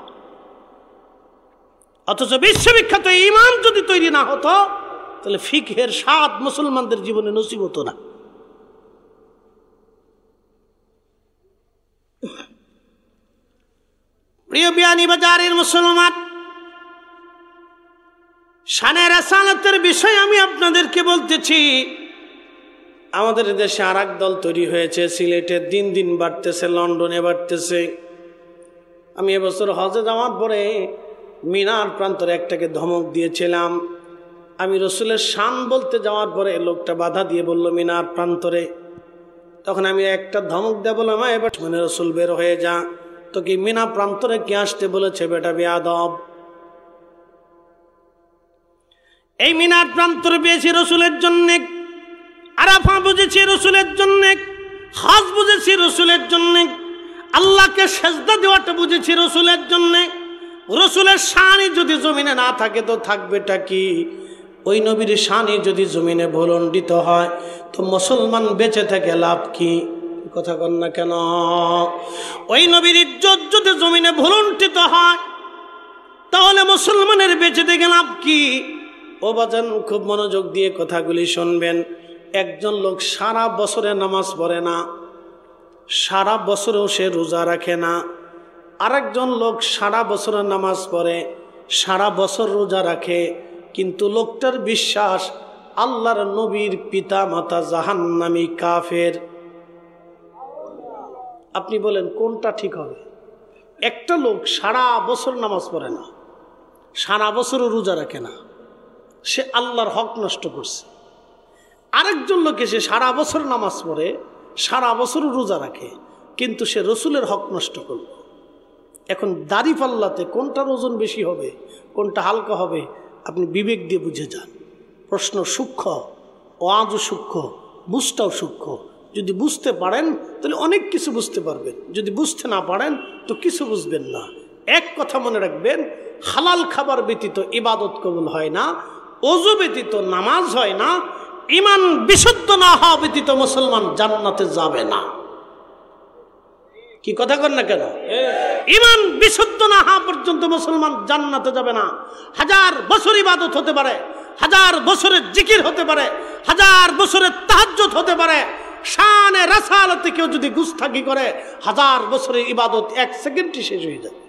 অথচ বিশ্ববিখ্যাত ইমাম যদি তৈরি না হতো তাহলে ফিকহের স্বাদ মুসলমানদের জীবনে নসিব হতো না। প্রিয় বিয়ানীবাজারের মুসলমান, শানে রিসালাতের বিষয় আমি আপনাদেরকে বলতেছি। আমাদের দেশে আর এক দল তৈরি হয়েছে, সিলেটে দিন দিন বাড়তেছে, লন্ডনে বাড়তেছে। আমি এবছর হজে যাওয়ার পরে মিনার প্রান্তরে একটাকে ধমক দিয়েছিলাম। আমি রসুলের শান বলতে যাওয়ার পরে লোকটা বাধা দিয়ে বলল মিনার প্রান্তরে। তখন আমি একটা ধমক দিয়ে বললাম, এবার মানে রসুল বের হয়ে যা, তো কি মিনা প্রান্তরে কি আসতে বলেছে বেটা বেয়াদব? এই মিনার প্রান্তরে পেয়েছি রসুলের জন্যে, আরাফা বুঝেছি রসুলের জন্যে, হজ বুঝেছি রসুলের জন্যে, আল্লাহকে সেজদা দেওয়াটা বুঝেছি রসুলের জন্যে। রসুলের শানই যদি জমিনে না থাকে তো থাকবেটা কি? ওই নবীর শানই যদি জমিনে ভুলণ্ডিত হয় তো মুসলমান বেঁচে থেকে লাভ কি? কথা কন না কেন? ওই নবীর ইজ্জত যদি জমিনে ভুলণ্ডিত হয় তাহলে মুসলমানের বেঁচে থেকে লাভ কি? ও বাজান, খুব মনোযোগ দিয়ে কথাগুলি শুনবেন। একজন লোক সারা বছরে নামাজ পড়ে না, সারা বছরেও সে রোজা রাখে না। আরেকজন লোক সারা বছরে নামাজ পড়ে, সারা বছর রোজা রাখে, কিন্তু লোকটার বিশ্বাস আল্লাহর নবীর পিতা মাতা জাহান্নামী কাফের। আপনি বলেন কোনটা ঠিক হবে? একটা লোক সারা বছর নামাজ পড়ে না, সারা বছরও রোজা রাখে না, সে আল্লাহর হক নষ্ট করছে। আরেকজন লোক এসে সারা বছর নামাজ পড়ে, সারা বছরও রোজা রাখে, কিন্তু সে রসুলের হক নষ্ট করল। এখন দাড়ি পাল্লাতে কোনটার ওজন বেশি হবে, কোনটা হালকা হবে, আপনি বিবেক দিয়ে বুঝে যান। প্রশ্ন সূক্ষ্ম, ওয়াজও সূক্ষ্ম, বুঝটাও সূক্ষ্ম। যদি বুঝতে পারেন তাহলে অনেক কিছু বুঝতে পারবেন, যদি বুঝতে না পারেন তো কিছু বুঝবেন না। এক কথা মনে রাখবেন, হালাল খাবার ব্যতীত ইবাদত কবুল হয় না, ওযু ব্যতীত নামাজ হয় না, ঈমান বিশুদ্ধ না হওয়া ব্যতীত মুসলমান জান্নাতে যাবে না। কি কথা কর না কেন? ঈমান বিশুদ্ধ না হওয়া পর্যন্ত মুসলমান জান্নাতে যাবে না। 1000 বছর ইবাদত হতে পারে, 1000 বছরের জিকির হতে পারে, 1000 বছরের তাহাজ্জুদ হতে পারে, শানে রাসালাতে কেউ যদি গুস্তাখি করে 1000 বছরের ইবাদত 1 সেকেন্ডে শেষ হয়ে যাবে।